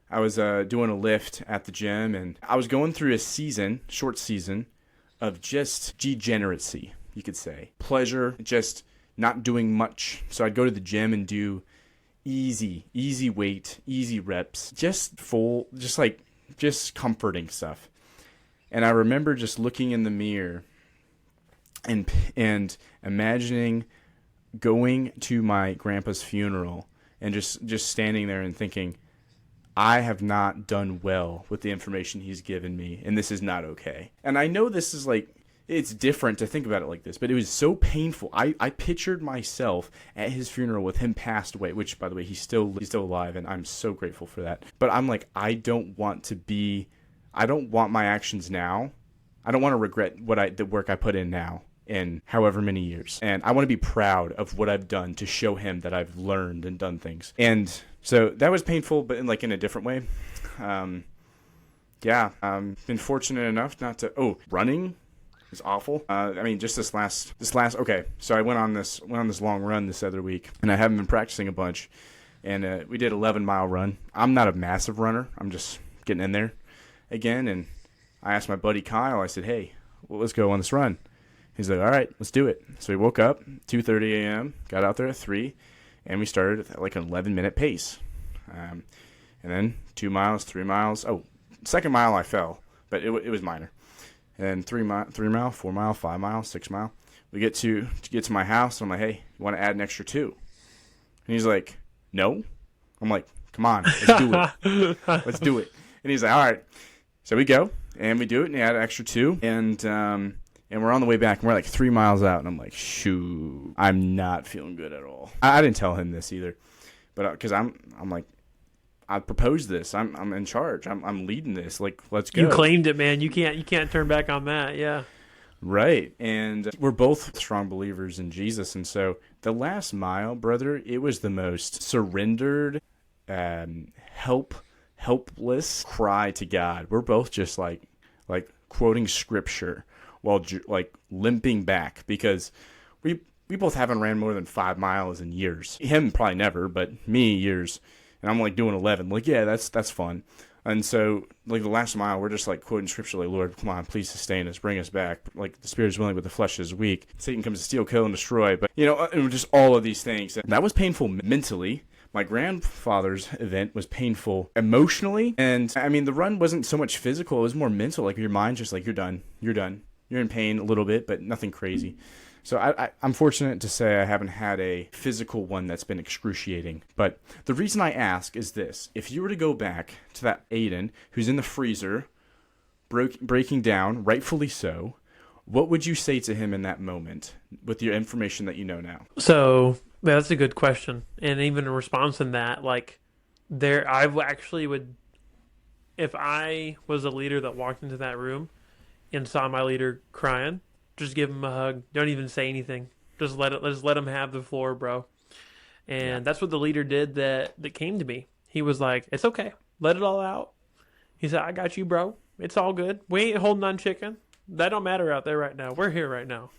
doing a lift at the gym, and I was going through a short season of just degeneracy, you could say. Pleasure, just not doing much. So I'd go to the gym and do easy weight, easy reps, just comforting stuff. And I remember just looking in the mirror and imagining going to my grandpa's funeral and just standing there and thinking, I have not done well with the information he's given me, and this is not okay. And I know this is like, it's different to think about it like this, but it was so painful. I pictured myself at his funeral with him passed away, which, by the way, he's still alive, and I'm so grateful for that. But I'm like, I don't want my actions now. I don't want to regret the work I put in now in however many years. And I want to be proud of what I've done to show him that I've learned and done things. And so that was painful, but in a different way. Been fortunate enough not to, running is awful. Just this last, okay. So I went on this long run this other week, and I haven't been practicing a bunch. And we did 11-mile run. I'm not a massive runner. I'm just getting in there again. And I asked my buddy Kyle, I said, hey, let's go on this run. He's like, all right, let's do it. So we woke up 2:30 a.m., got out there at 3, and we started at like an 11-minute pace. And then 2 miles, 3 miles. Oh, second mile I fell, but it was minor. And 3 mile, 4 mile, 5 mile, 6 mile. We get to my house, and I'm like, hey, you want to add an extra 2? And he's like, no. I'm like, come on, let's do it. Let's do it. And he's like, all right. So we go, and we do it, and we add an extra 2. And we're on the way back, and we're like 3 miles out, and I'm like, shoot, I'm not feeling good at all. I didn't tell him this either, but because I'm like, I proposed this. I'm in charge. I'm leading this. Like, let's go. You claimed it, man. You can't turn back on that. Yeah. Right. And we're both strong believers in Jesus. And so the last mile, brother, it was the most surrendered, helpless cry to God. We're both just like quoting scripture while like limping back, because we both haven't ran more than 5 miles in years. Him probably never, but me years. And I'm like doing 11. Like, yeah, that's fun. And so, like, the last mile, we're just like quoting scripture, like, Lord, come on, please sustain us, bring us back. Like, the spirit is willing, but the flesh is weak. Satan comes to steal, kill, and destroy. But, and just all of these things. And that was painful mentally. My grandfather's event was painful emotionally. And, the run wasn't so much physical. It was more mental. Like, your mind's just like, you're done. You're in pain a little bit, but nothing crazy. So I'm fortunate to say I haven't had a physical one that's been excruciating. But the reason I ask is this. If you were to go back to that Aidan who's in the freezer, breaking down, rightfully so, what would you say to him in that moment with your information that you know now? So that's a good question. And even in response to that, if I was a leader that walked into that room and saw my leader crying, just give him a hug. Don't even say anything. Just let him have the floor, bro. And that's what the leader did that came to me. He was like, it's okay. Let it all out. He said, I got you, bro. It's all good. We ain't holding on chicken. That don't matter out there right now. We're here right now.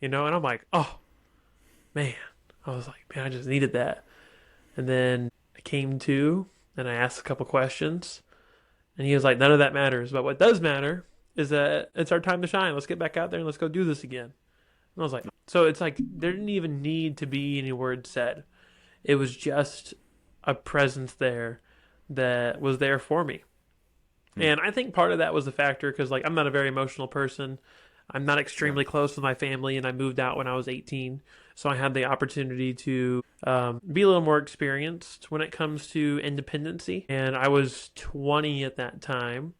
And I'm like, oh, man. I was like, man, I just needed that. And then I came to, and I asked a couple questions. And he was like, none of that matters. But what does matter is that it's our time to shine. Let's get back out there and let's go do this again. And I was like, so it's like there didn't even need to be any words said. It was just a presence there that was there for me. And I think part of that was the factor because, like, I'm not a very emotional person. I'm not extremely close with my family, and I moved out when I was 18. So I had the opportunity to be a little more experienced when it comes to independency. And I was 20 at that time.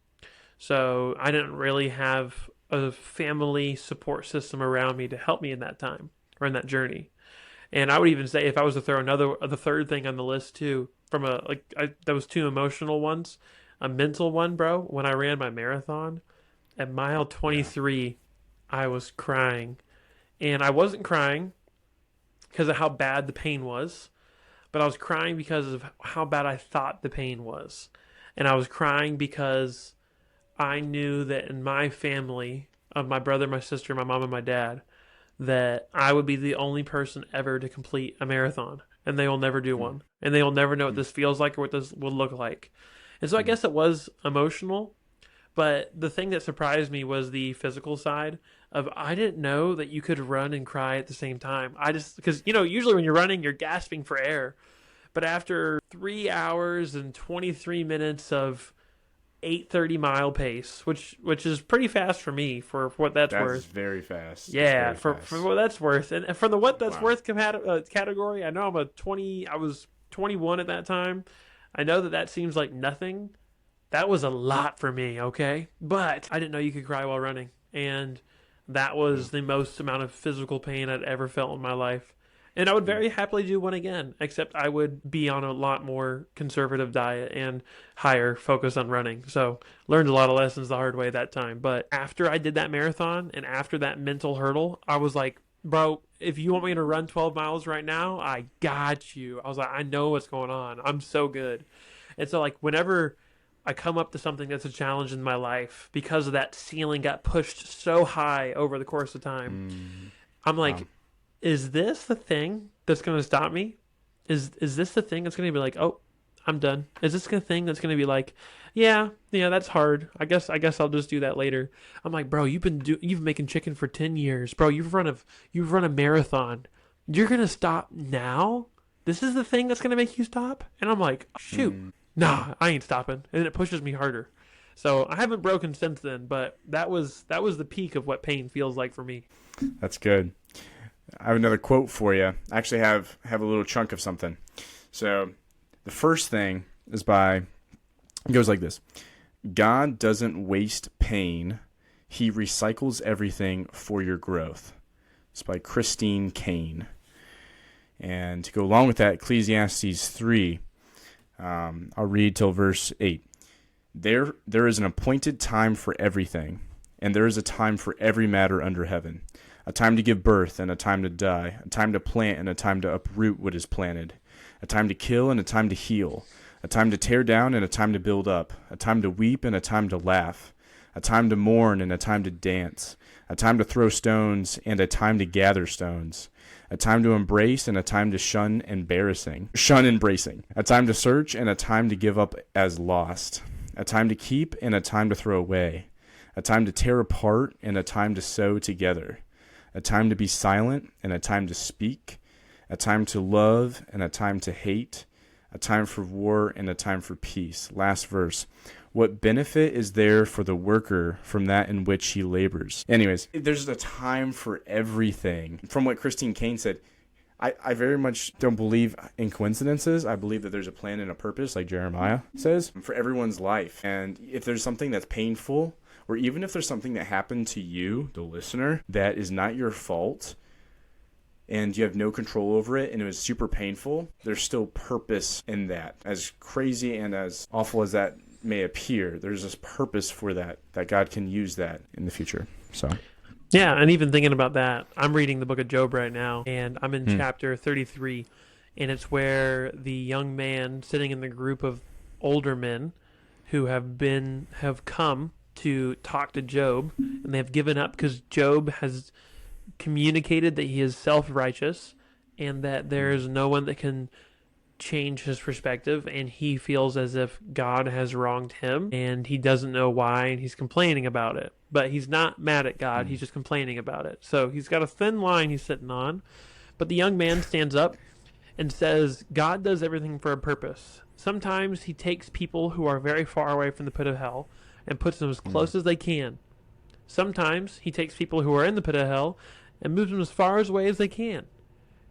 So I didn't really have a family support system around me to help me in that time or in that journey. And I would even say if I was to throw the third thing on the list too, from those two emotional ones, a mental one, bro. When I ran my marathon at mile 23, I was crying. And I wasn't crying because of how bad the pain was, but I was crying because of how bad I thought the pain was. And I was crying because I knew that in my family, of my brother, my sister, my mom, and my dad, that I would be the only person ever to complete a marathon. And they will never do one. And they will never know what this feels like or what this will look like. And so I guess it was emotional, but the thing that surprised me was the physical side of I didn't know that you could run and cry at the same time. Because, usually when you're running, you're gasping for air. But after 3 hours and 23 minutes of 8:30 mile pace, which is pretty fast for me for what that's worth. That's very fast. Yeah, for what that's worth. And for the what that's worth category, I know I was 21 at that time. I know that seems like nothing. That was a lot for me, okay? But I didn't know you could cry while running. And that was the most amount of physical pain I'd ever felt in my life. And I would very happily do one again, except I would be on a lot more conservative diet and higher focus on running. So learned a lot of lessons the hard way that time. But after I did that marathon and after that mental hurdle, I was like, bro, if you want me to run 12 miles right now, I got you. I was like, I know what's going on. I'm so good. And so, like, whenever I come up to something that's a challenge in my life, because of that ceiling got pushed so high over the course of time, I'm like, is this the thing that's going to stop me? Is this the thing that's going to be like, oh, I'm done? Is this the thing that's going to be like, yeah, that's hard. I guess I'll just do that later. I'm like, bro, you've been making chicken for 10 years, bro. You've run a marathon. You're gonna stop now? This is the thing that's gonna make you stop? And I'm like, shoot, nah, I ain't stopping. And it pushes me harder. So I haven't broken since then, but that was the peak of what pain feels like for me. That's good. I have another quote for you. I actually have a little chunk of something. So the first thing is it goes like this. God doesn't waste pain. He recycles everything for your growth. It's by Christine Kane. And to go along with that, Ecclesiastes 3, I'll read till verse 8. There is an appointed time for everything, and there is a time for every matter under heaven. A time to give birth and a time to die, a time to plant and a time to uproot what is planted, a time to kill and a time to heal, a time to tear down and a time to build up, a time to weep and a time to laugh, a time to mourn and a time to dance, a time to throw stones and a time to gather stones, a time to embrace and a time to shun embracing, a time to search and a time to give up as lost, a time to keep and a time to throw away, a time to tear apart and a time to sew together, a time to be silent and a time to speak, a time to love and a time to hate, a time for war and a time for peace. Last verse. What benefit is there for the worker from that in which he labors? Anyways, there's a time for everything. From what Christine Kane said, I very much don't believe in coincidences. I believe that there's a plan and a purpose, like Jeremiah says, for everyone's life. And if there's something that's painful, or even if there's something that happened to you, the listener, that is not your fault, and you have no control over it, and it was super painful, there's still purpose in that. As crazy and as awful as that may appear, there's this purpose for that God can use that in the future. So, yeah, and even thinking about that, I'm reading the book of Job right now, and I'm in chapter 33, and it's where the young man sitting in the group of older men who have come to talk to Job, and they have given up because Job has communicated that he is self-righteous and that there is no one that can change his perspective, and he feels as if God has wronged him and he doesn't know why, and he's complaining about it. But he's not mad at God, he's just complaining about it. So he's got a thin line he's sitting on. But the young man stands up and says, God does everything for a purpose. Sometimes he takes people who are very far away from the pit of hell and puts them as close as they can. Sometimes he takes people who are in the pit of hell and moves them as far away as they can.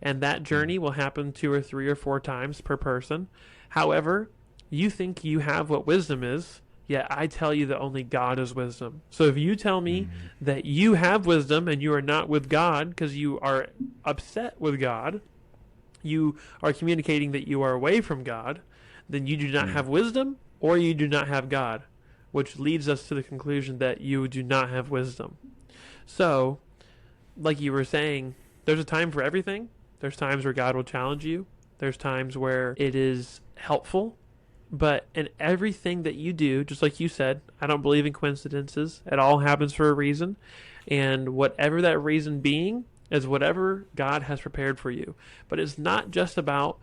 And that journey will happen 2 or 3 or 4 times per person. However, you think you have what wisdom is, yet I tell you that only God is wisdom. So if you tell me that you have wisdom and you are not with God because you are upset with God, you are communicating that you are away from God, then you do not have wisdom or you do not have God, which leads us to the conclusion that you do not have wisdom. So, like you were saying, there's a time for everything. There's times where God will challenge you. There's times where it is helpful. But in everything that you do, just like you said, I don't believe in coincidences. It all happens for a reason. And whatever that reason being is whatever God has prepared for you. But it's not just about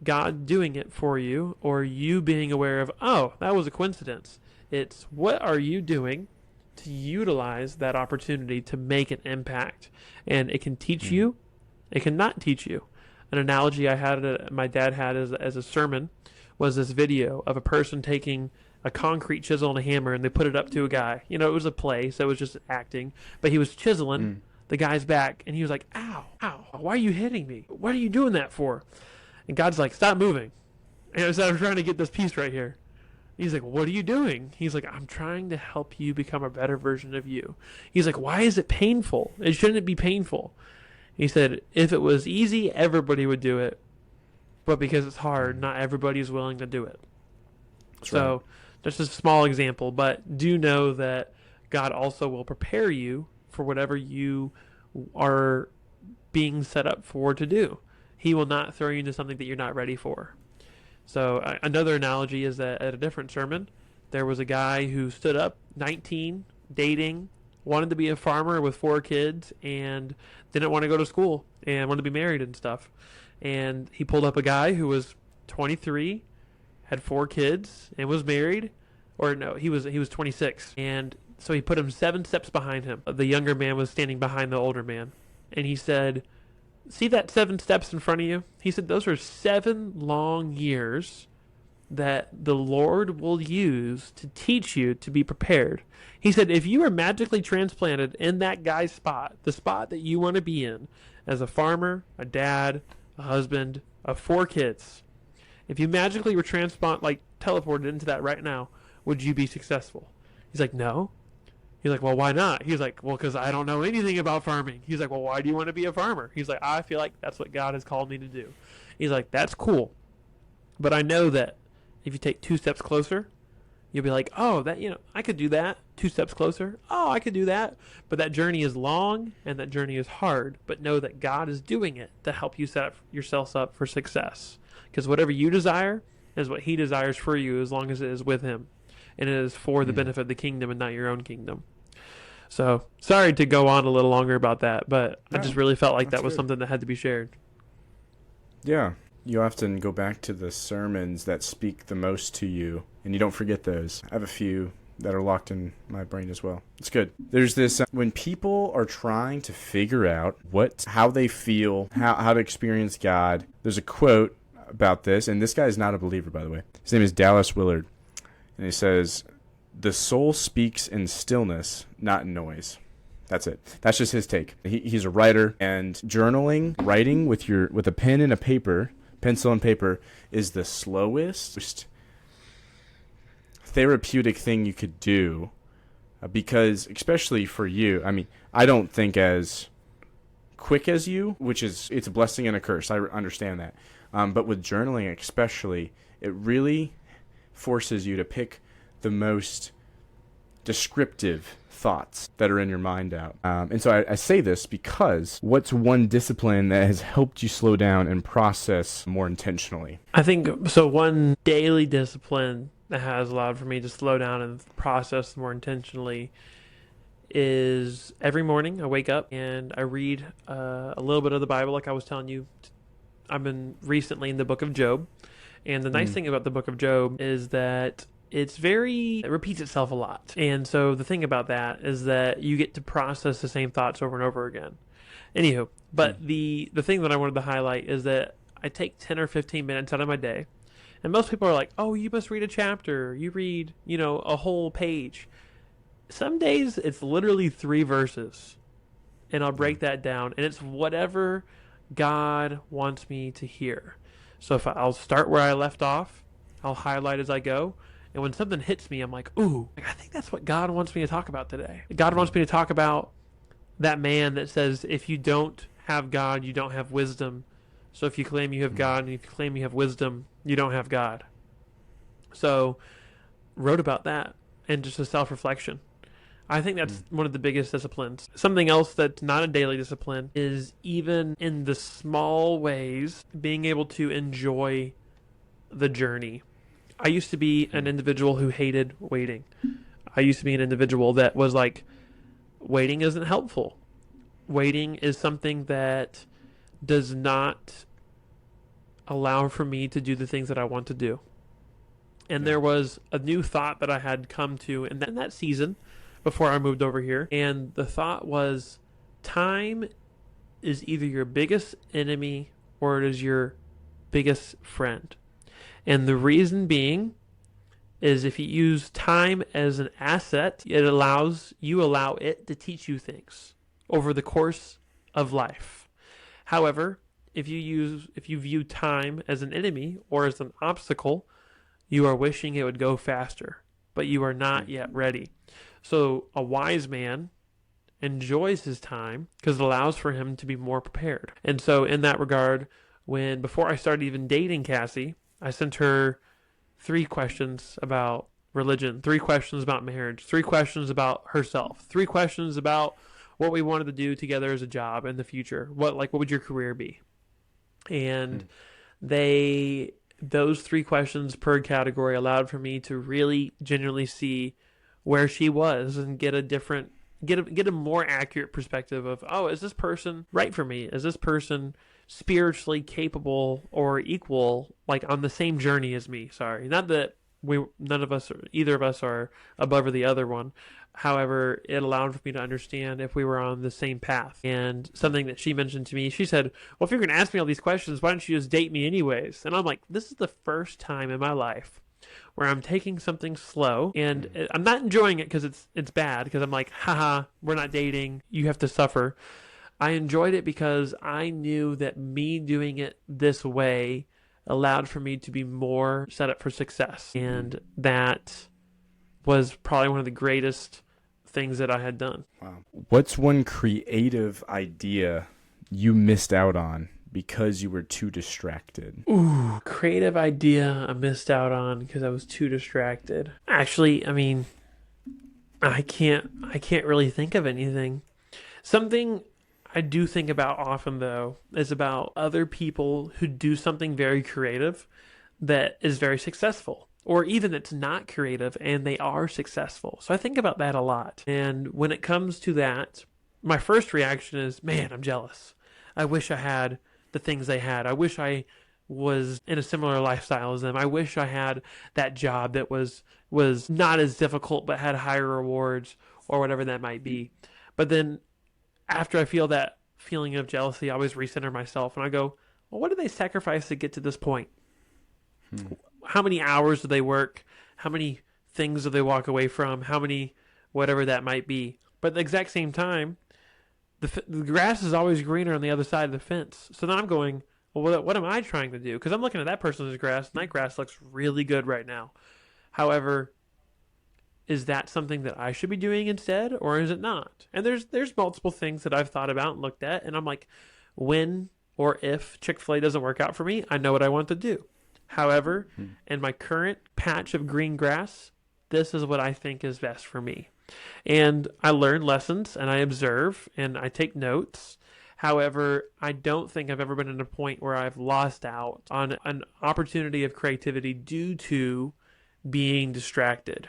God doing it for you or you being aware of, oh, that was a coincidence. It's what are you doing to utilize that opportunity to make an impact. And it can teach you. It cannot teach you. An analogy I had, my dad had as a sermon, was this video of a person taking a concrete chisel and a hammer, and they put it up to a guy. You know, it was a play, so it was just acting. But he was chiseling the guy's back, and he was like, ow, ow, why are you hitting me? What are you doing that for? And God's like, stop moving. And I said, I'm trying to get this piece right here. He's like, what are you doing? He's like, I'm trying to help you become a better version of you. He's like, why is it painful? It shouldn't be painful. He said, if it was easy, everybody would do it. But because it's hard, not everybody is willing to do it. That's so right. Just a small example, but do know that God also will prepare you for whatever you are being set up for to do. He will not throw you into something that you're not ready for. So another analogy is that at a different sermon, there was a guy who stood up, 19, dating, wanted to be a farmer with 4 kids, and didn't want to go to school and wanted to be married and stuff. And he pulled up a guy who was 23, had 4 kids, and was married. Or no, he was 26. And so he put him 7 steps behind him. The younger man was standing behind the older man. And he said, see that 7 steps in front of you? He said, those are 7 long years that the Lord will use to teach you to be prepared. He said, if you are magically transplanted in that guy's spot, the spot that you want to be in, as a farmer, a dad, a husband of 4 kids, if you magically were teleported into that right now, would you be successful? He's like, no. He's like, well, why not? He's like, well, because I don't know anything about farming. He's like, well, why do you want to be a farmer? He's like, I feel like that's what God has called me to do. He's like, that's cool. But I know that if you take 2 steps closer, you'll be like, oh, that, I could do that. 2 steps closer. Oh, I could do that. But that journey is long and that journey is hard. But know that God is doing it to help you set yourselves up for success. Because whatever you desire is what he desires for you, as long as it is with him. And it is for the benefit of the kingdom and not your own kingdom. So, sorry to go on a little longer about that, but I just really felt like that was something that had to be shared. Yeah. You often go back to the sermons that speak the most to you, and you don't forget those. I have a few that are locked in my brain as well. It's good. There's this, when people are trying to figure out how they feel, how to experience God, there's a quote about this, and this guy is not a believer, by the way. His name is Dallas Willard, and he says, the soul speaks in stillness, not in noise. That's it. That's just his take. He's a writer, and writing with a pen and a pencil and paper, is the slowest, therapeutic thing you could do, because especially for you, I mean, I don't think as quick as you, it's a blessing and a curse. I understand that. But with journaling especially, it really forces you to pick the most descriptive thoughts that are in your mind out. And so I say this because what's one discipline that has helped you slow down and process more intentionally? I think so. One daily discipline that has allowed for me to slow down and process more intentionally is every morning I wake up and I read a little bit of the Bible, like I was telling you. I've been recently in the book of Job. And the nice thing about the book of Job is that it repeats itself a lot. And so the thing about that is that you get to process the same thoughts over and over again. Anywho, but the thing that I wanted to highlight is that I take 10 or 15 minutes out of my day. And most people are like, oh, you must read a chapter. You read, a whole page. Some days it's literally 3 verses. And I'll break that down. And it's whatever God wants me to hear. So I'll start where I left off. I'll highlight as I go. And when something hits me, I'm like, ooh, I think that's what God wants me to talk about today. God wants me to talk about that man that says, if you don't have God, you don't have wisdom. So if you claim you have God and if you claim you have wisdom, you don't have God. So wrote about that and just a self-reflection. I think that's one of the biggest disciplines. Something else that's not a daily discipline is even in the small ways, being able to enjoy the journey. I used to be an individual who hated waiting. I used to be an individual that was like, waiting isn't helpful. Waiting is something that does not allow for me to do the things that I want to do. And there was a new thought that I had come to in that season before I moved over here. And the thought was, time is either your biggest enemy or it is your biggest friend. And the reason being is if you use time as an asset, you allow it to teach you things over the course of life. However, if you view time as an enemy or as an obstacle, you are wishing it would go faster, but you are not yet ready. So a wise man enjoys his time because it allows for him to be more prepared. And so in that regard, before I started even dating Cassie, I sent her 3 questions about religion, 3 questions about marriage, 3 questions about herself, 3 questions about what we wanted to do together as a job in the future. What would your career be? And those 3 questions per category allowed for me to really genuinely see where she was and get a more accurate perspective of, oh, is this person right for me? Is this person spiritually capable or equal, like on the same journey as me? Sorry, not that either of us are above or the other one. However, it allowed for me to understand if we were on the same path. And something that she mentioned to me, she said, well, if you're going to ask me all these questions, why don't you just date me anyways? And I'm like, this is the first time in my life where I'm taking something slow, and I'm not enjoying it because it's bad, because I'm like, haha, we're not dating, you have to suffer. I enjoyed it because I knew that me doing it this way allowed for me to be more set up for success. And that was probably one of the greatest things that I had done. Wow. What's one creative idea you missed out on because you were too distracted? Ooh, creative idea I missed out on because I was too distracted. Actually, I mean, I can't really think of anything. Something I do think about often, though, is about other people who do something very creative that is very successful, or even it's not creative and they are successful. So I think about that a lot. And when it comes to that, my first reaction is, man, I'm jealous. I wish I had the things they had. I wish I was in a similar lifestyle as them. I wish I had that job that was not as difficult but had higher rewards, or whatever that might be. But then after I feel that feeling of jealousy, I always recenter myself and I go, well, what did they sacrifice to get to this point? How many hours do they work? How many things do they walk away from? How many, whatever that might be. But at the exact same time, the grass is always greener on the other side of the fence. So then I'm going, well, what am I trying to do? Because I'm looking at that person's grass, and that grass looks really good right now. However, is that something that I should be doing instead, or is it not? And there's multiple things that I've thought about and looked at, and I'm like, when or if Chick-fil-A doesn't work out for me, I know what I want to do. However, in my current patch of green grass, this is what I think is best for me. And I learn lessons, and I observe, and I take notes. However, I don't think I've ever been at a point where I've lost out on an opportunity of creativity due to being distracted.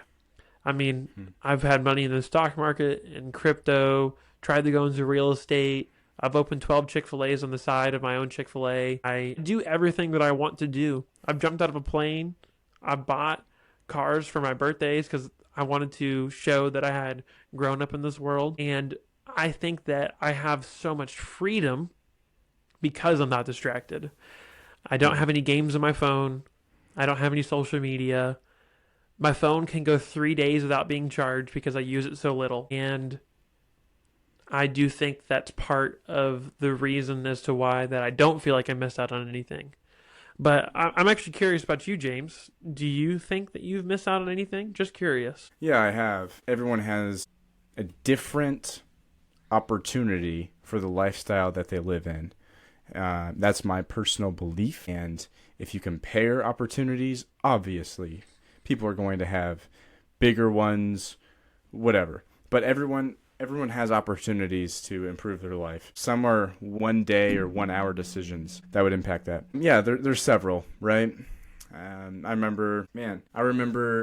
I mean, I've had money in the stock market and crypto, tried to go into real estate. I've opened 12 Chick-fil-A's on the side of my own Chick-fil-A. I do everything that I want to do. I've jumped out of a plane. I bought cars for my birthdays because I wanted to show that I had grown up in this world. And I think that I have so much freedom because I'm not distracted. I don't have any games on my phone. I don't have any social media. My phone can go 3 days without being charged because I use it so little. And I do think that's part of the reason as to why that I don't feel like I missed out on anything. But I'm actually curious about you, James. Do you think that you've missed out on anything? Just curious. Yeah, I have. Everyone has a different opportunity for the lifestyle that they live in. That's my personal belief. And if you compare opportunities, obviously, people are going to have bigger ones, whatever. But everyone has opportunities to improve their life. Some are 1 day or 1 hour decisions that would impact that. Yeah, there's several, right? I remember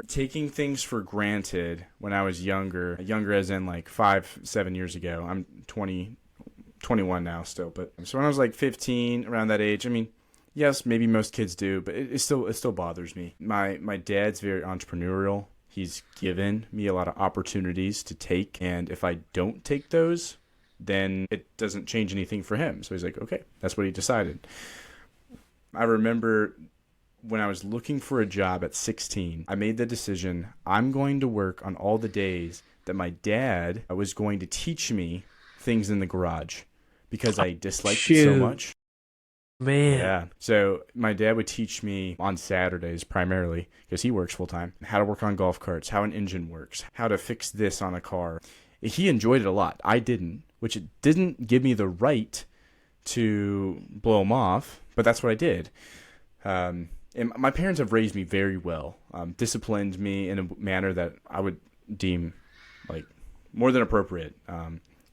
taking things for granted when I was younger as in like 5-7 years ago. I'm 21 now still, but so when I was like 15, around that age, I mean, yes, maybe most kids do, but it still bothers me. My dad's very entrepreneurial. He's given me a lot of opportunities to take, and if I don't take those, then it doesn't change anything for him. So he's like, okay, that's what he decided. I remember when I was looking for a job at 16, I made the decision, I'm going to work on all the days that my dad was going to teach me things in the garage because I disliked it so much. Man. Yeah. So my dad would teach me on Saturdays primarily, because he works full time, how to work on golf carts, how an engine works, how to fix this on a car. He enjoyed it a lot. I didn't, which it didn't give me the right to blow him off, but that's what I did. And my parents have raised me very well, disciplined me in a manner that I would deem like more than appropriate.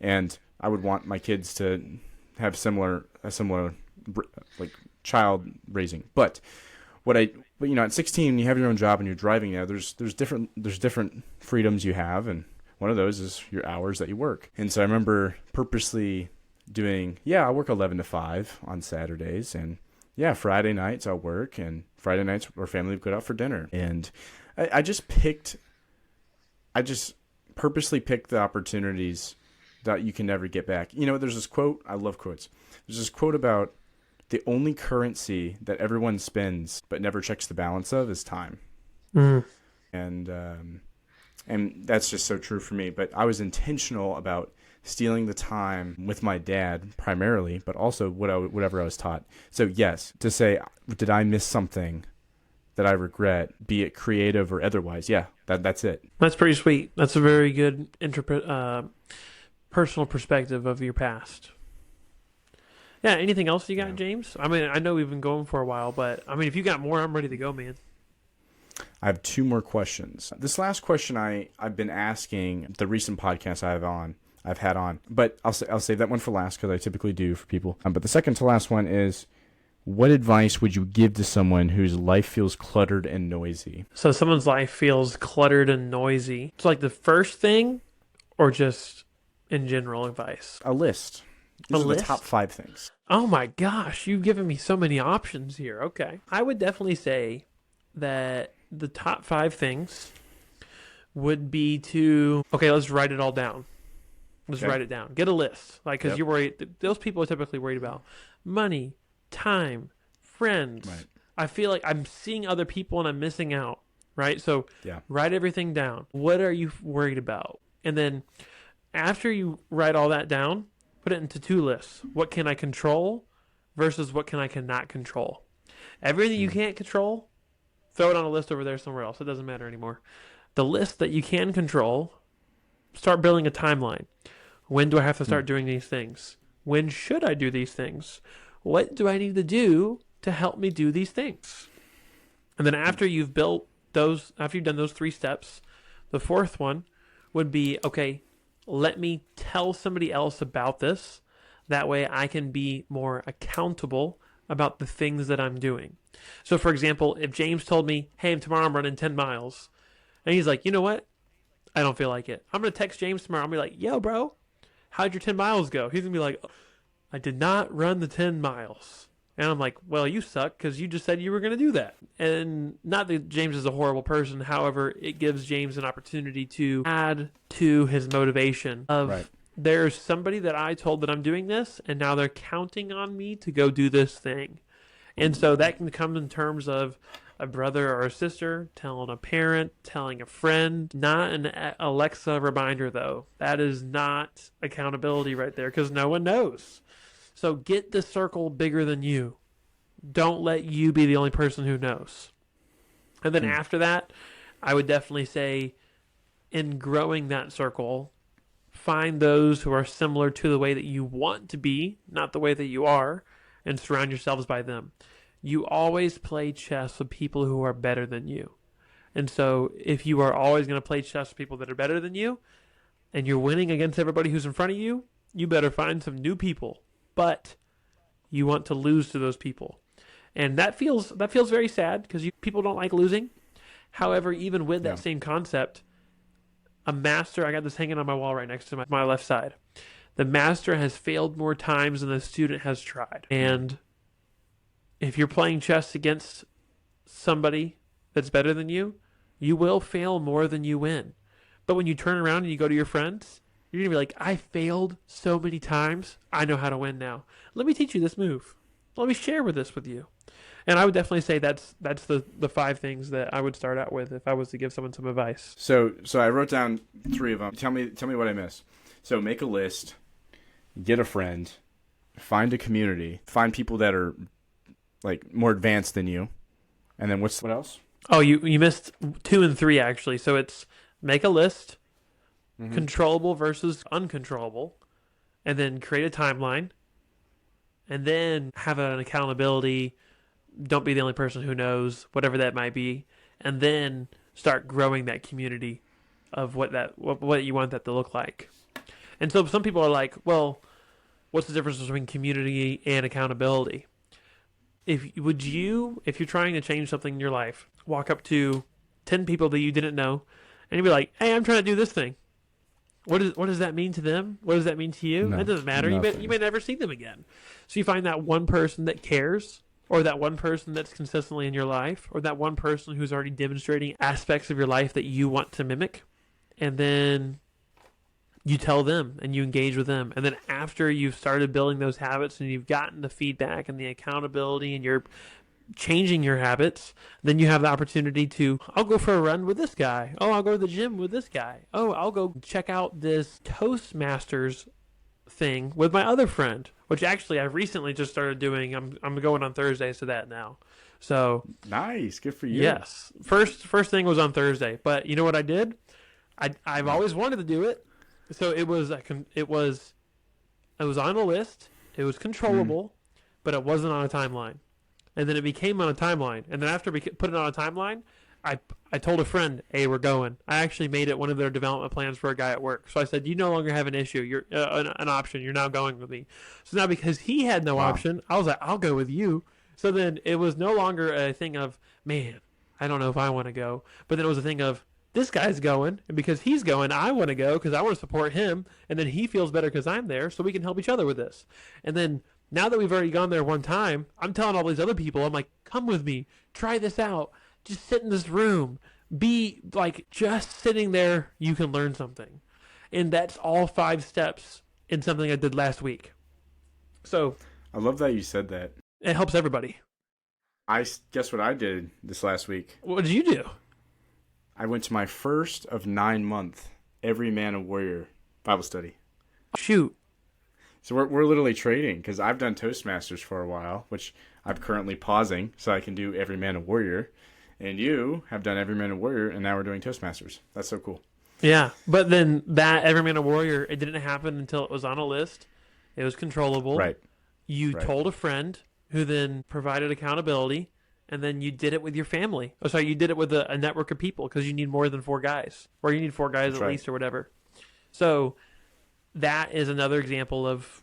And I would want my kids to have a similar like child raising. But at 16, you have your own job and you're driving now. There's different freedoms you have, and one of those is your hours that you work. And so I remember purposely doing, I work 11 to 5 on Saturdays, and Friday nights I'll work, and Friday nights our family would go out for dinner. And I just purposely picked the opportunities that you can never get back. There's this quote, I love quotes. There's this quote about the only currency that everyone spends but never checks the balance of is time. Mm. And that's just so true for me. But I was intentional about stealing the time with my dad primarily, but also whatever I was taught. So yes, to say, did I miss something that I regret, be it creative or otherwise? Yeah, that's it. That's pretty sweet. That's a very good personal perspective of your past. Yeah, anything else you got, James? I mean, I know we've been going for a while, but I mean, if you got more, I'm ready to go, man. I have 2 more questions. This last question I've been asking the recent podcasts I've had on, but I'll save that one for last because I typically do for people. But the second to last one is, what advice would you give to someone whose life feels cluttered and noisy? So someone's life feels cluttered and noisy. It's like the first thing, or just in general advice? A list. These are the top 5 things. Oh my gosh, you've given me so many options here. Okay. I would definitely say that the top 5 things would be to, let's write it all down. Let's write it down. Get a list. Because you're worried, those people are typically worried about money, time, friends. Right. I feel like I'm seeing other people and I'm missing out, right? So write everything down. What are you worried about? And then after you write all that down, put it into 2 lists. What can I control versus what can I cannot control? Everything you can't control, throw it on a list over there somewhere else. It doesn't matter anymore. The list that you can control, start building a timeline. When do I have to start doing these things? When should I do these things? What do I need to do to help me do these things? And then after you've done those 3 steps, the 4th one would be, let me tell somebody else about this. That way I can be more accountable about the things that I'm doing. So, for example, if James told me, hey, tomorrow I'm running 10 miles, and he's like, you know what? I don't feel like it. I'm going to text James tomorrow. I'll be like, yo, bro, how'd your 10 miles go? He's going to be like, I did not run the 10 miles. And I'm like, well, you suck because you just said you were going to do that. And not that James is a horrible person. However, it gives James an opportunity to add to his motivation of Right. there's somebody that I told that I'm doing this, and now they're counting on me to go do this thing. And so that can come in terms of a brother or a sister telling a parent, telling a friend. Not an Alexa reminder, though. That is not accountability right there because no one knows. So get the circle bigger than you. Don't let you be the only person who knows. And then after that, I would definitely say in growing that circle, find those who are similar to the way that you want to be, not the way that you are, and surround yourselves by them. You always play chess with people who are better than you. And so if you are always going to play chess with people that are better than you, and you're winning against everybody who's in front of you, you better find some new people. But you want to lose to those people. And that feels very sad because people don't like losing. However, even with that same concept, a master, I got this hanging on my wall right next to my left side. The master has failed more times than the student has tried. And if you're playing chess against somebody that's better than you, you will fail more than you win. But when you turn around and you go to your friends, you're going to be like, I failed so many times. I know how to win now. Let me teach you this move. Let me share this with you. And I would definitely say that's the 5 things that I would start out with if I was to give someone some advice. So I wrote down 3 of them. Tell me what I missed. So make a list, get a friend, find a community, find people that are like more advanced than you, and then what else? Oh, you missed 2 and 3 actually. So it's make a list, controllable versus uncontrollable, and then create a timeline, and then have an accountability. Don't be the only person who knows, whatever that might be, and then start growing that community of what you want that to look like. And so some people are like, well, what's the difference between community and accountability? If you're trying to change something in your life, walk up to 10 people that you didn't know, and you'd be like, hey, I'm trying to do this thing. What does that mean to them? What does that mean to you? It doesn't matter. You may never see them again. So you find that one person that cares, or that one person that's consistently in your life, or that one person who's already demonstrating aspects of your life that you want to mimic, and then you tell them and you engage with them. And then after you've started building those habits and you've gotten the feedback and the accountability and you're changing your habits, then you have the opportunity to, I'll go for a run with this guy. Oh, I'll go to the gym with this guy. Oh, I'll go check out this Toastmasters thing with my other friend, which actually I've recently just started doing. I'm going on Thursdays to that now. So nice, good for you. Yes, first thing was on Thursday, but you know what I did? I've always wanted to do it, so it was on a list. It was controllable, but it wasn't on a timeline. And then it became on a timeline. And then after we put it on a timeline, I told a friend, hey, we're going. I actually made it one of their development plans for a guy at work. So I said, you no longer have an issue. You're an option. You're now going with me. So now because he had no option, I was like, I'll go with you. So then it was no longer a thing of, man, I don't know if I want to go. But then it was a thing of, this guy's going. And because he's going, I want to go because I want to support him. And then he feels better because I'm there. So we can help each other with this. And then now that we've already gone there one time, I'm telling all these other people, I'm like, come with me. Try this out. Just sit in this room. Be like, just sitting there, you can learn something. And that's all 5 steps in something I did last week. So I love that you said that. It helps everybody. Guess what I did this last week? What did you do? I went to my first of 9-month Every Man a Warrior Bible study. Shoot. So we're literally trading because I've done Toastmasters for a while, which I'm currently pausing so I can do Every Man a Warrior. And you have done Every Man a Warrior, and now we're doing Toastmasters. That's so cool. Yeah, but then that Every Man a Warrior, it didn't happen until it was on a list. It was controllable. Right. You told a friend who then provided accountability, and then you did it with your family. Oh, sorry, you did it with a network of people because you need more than 4 guys, or you need 4 guys at least or whatever. So that is another example of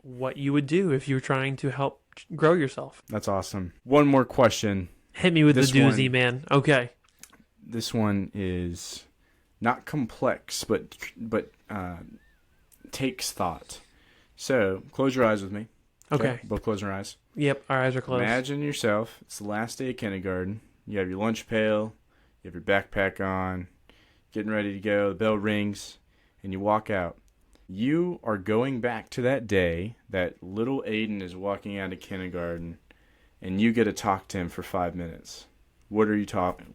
what you would do if you were trying to help grow yourself. That's awesome. One more question. Hit me with the This doozy, one- man. Okay. This one is not complex, but takes thought. So close your eyes with me. Okay. Both close your eyes. Yep, our eyes are closed. Imagine yourself. It's the last day of kindergarten. You have your lunch pail. You have your backpack on. Getting ready to go. The bell rings, and you walk out. You are going back to that day that little Aidan is walking out of kindergarten, and you get to talk to him for 5 minutes. What are you talking?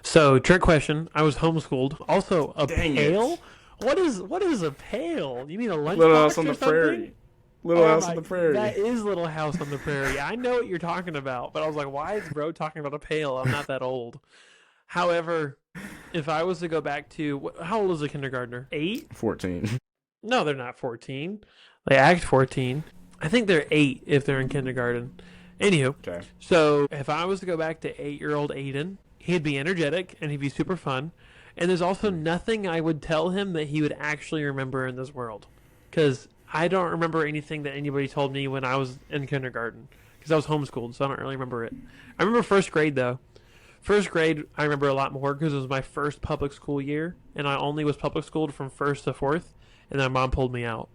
So, trick question. I was homeschooled. Also, a Dang pail? it. What is a pail? You mean a lunchbox Little House on or the something? Prairie. Little House on the Prairie. That is Little House on the Prairie. I know what you're talking about, but I was like, why is bro talking about a pail? I'm not that old. However, if I was to go back to, how old is a kindergartner? 8? 14. No, they're not 14. They act 14. I think they're 8 if they're in kindergarten. Anywho, Okay. so if I was to go back to 8-year-old Aidan, he'd be energetic and he'd be super fun. And there's also nothing I would tell him that he would actually remember in this world. Because I don't remember anything that anybody told me when I was in kindergarten. Because I was homeschooled, so I don't really remember it. I remember first grade, though. First grade, I remember a lot more because it was my first public school year. And I only was public schooled from 1st to 4th. And then my mom pulled me out.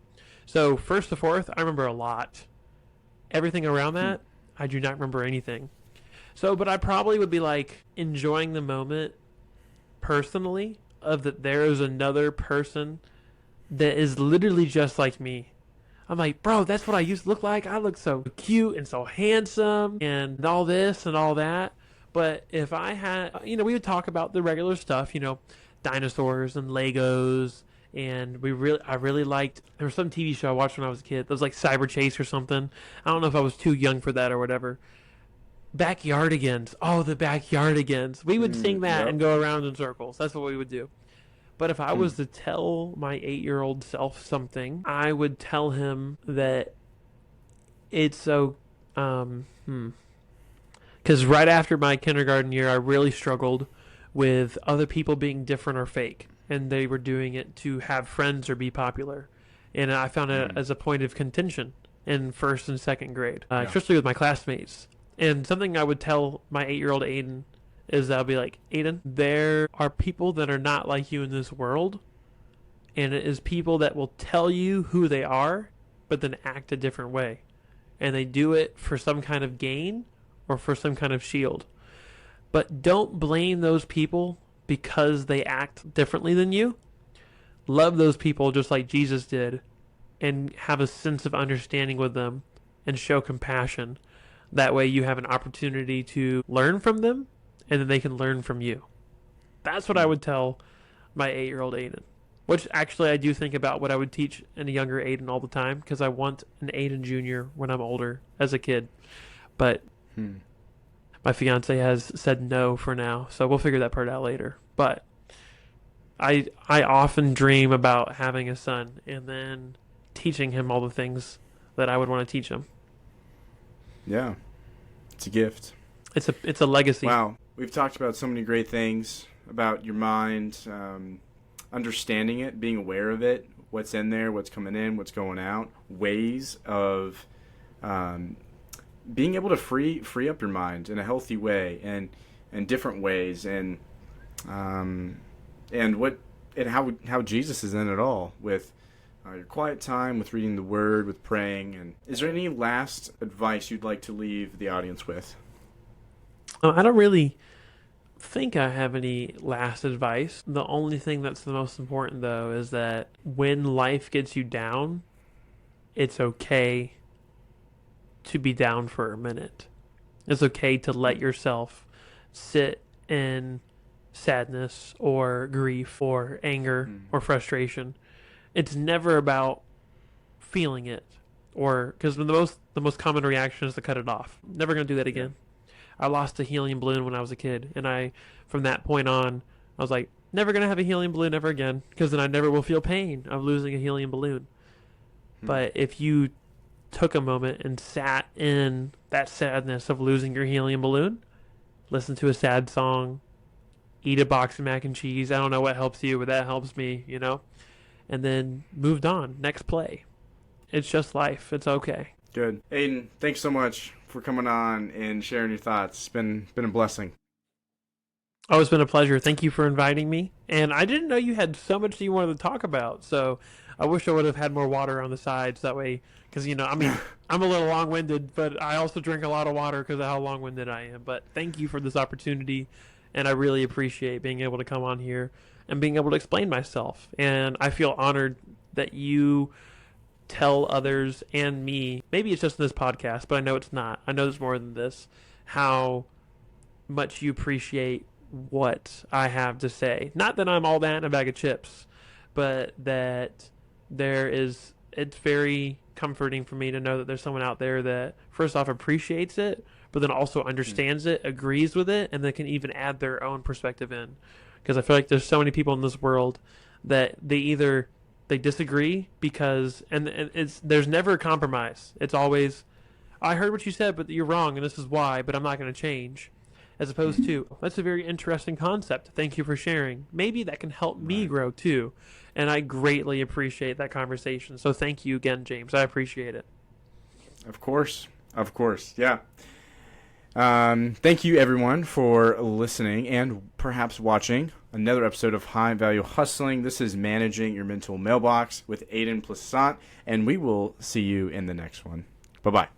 So 1st to 4th, I remember a lot. Everything around that, I do not remember anything. So, but I probably would be like enjoying the moment personally of that there is another person that is literally just like me. I'm like, bro, that's what I used to look like. I look so cute and so handsome and all this and all that. But if I had, we would talk about the regular stuff, dinosaurs and Legos. And I really liked, there was some TV show I watched when I was a kid. It was like Cyber Chase or something. I don't know if I was too young for that or whatever. Backyardigans. Oh, the Backyardigans. We would sing that yep. and go around in circles. That's what we would do. But if I was to tell my 8-year-old self something, I would tell him that it's so, because right after my kindergarten year, I really struggled with other people being different or fake. And they were doing it to have friends or be popular. And I found it as a point of contention in 1st and 2nd grade, especially with my classmates. And something I would tell my 8-year-old Aidan is I'll be like, Aidan, there are people that are not like you in this world. And it is people that will tell you who they are, but then act a different way. And they do it for some kind of gain or for some kind of shield. But don't blame those people because they act differently than you. Love those people just like Jesus did and have a sense of understanding with them and show compassion. That way you have an opportunity to learn from them and then they can learn from you. That's what I would tell my 8-year-old Aidan. Which actually I do think about what I would teach in a younger Aidan all the time because I want an Aidan Jr. when I'm older as a kid. But my fiance has said no for now, so we'll figure that part out later. But I often dream about having a son and then teaching him all the things that I would want to teach him. Yeah. It's a gift. It's a legacy. Wow. We've talked about so many great things about your mind, understanding it, being aware of it, what's in there, what's coming in, what's going out, ways of being able to free up your mind in a healthy way and different ways and how Jesus is in it all with your quiet time, with reading the Word, with praying. And is there any last advice you'd like to leave the audience with? I don't really think I have any last advice. The only thing that's the most important, though, is that when life gets you down, it's okay to be down for a minute. It's okay to let yourself sit in sadness or grief or anger or frustration. It's never about feeling it, or because the most common reaction is to cut it off. Never going to do that again. I lost a helium balloon when I was a kid, and from that point on, I was like, never going to have a helium balloon ever again, because then I never will feel pain of losing a helium balloon. But if you took a moment and sat in that sadness of losing your helium balloon, listen to a sad song, eat a box of mac and cheese, I don't know what helps you, but that helps me, and then moved on, next play. It's just life. It's okay. Good. Aidan, thanks so much for coming on and sharing your thoughts. It's been a blessing. Oh, it's been a pleasure. Thank you for inviting me. And I didn't know you had so much that you wanted to talk about. So I wish I would have had more water on the sides that way. Because, I mean, I'm a little long winded, but I also drink a lot of water because of how long winded I am. But thank you for this opportunity. And I really appreciate being able to come on here and being able to explain myself. And I feel honored that you tell others and me, maybe it's just in this podcast, but I know it's not. I know there's more than this, how much you appreciate what I have to say. Not that I'm all that in a bag of chips, but that it's very comforting for me to know that there's someone out there that first off appreciates it, but then also understands it, agrees with it, and then can even add their own perspective in. Because I feel like there's so many people in this world that they disagree because there's never a compromise. It's always, I heard what you said, but you're wrong, and this is why, but I'm not going to change. As opposed to, that's a very interesting concept. Thank you for sharing. Maybe that can help me grow too. And I greatly appreciate that conversation. So thank you again, James. I appreciate it. Of course. Yeah. Thank you, everyone, for listening and perhaps watching another episode of High Value Hustling. This is Managing Your Mental Mailbox with Aidan Plaisance, and we will see you in the next one. Bye-bye.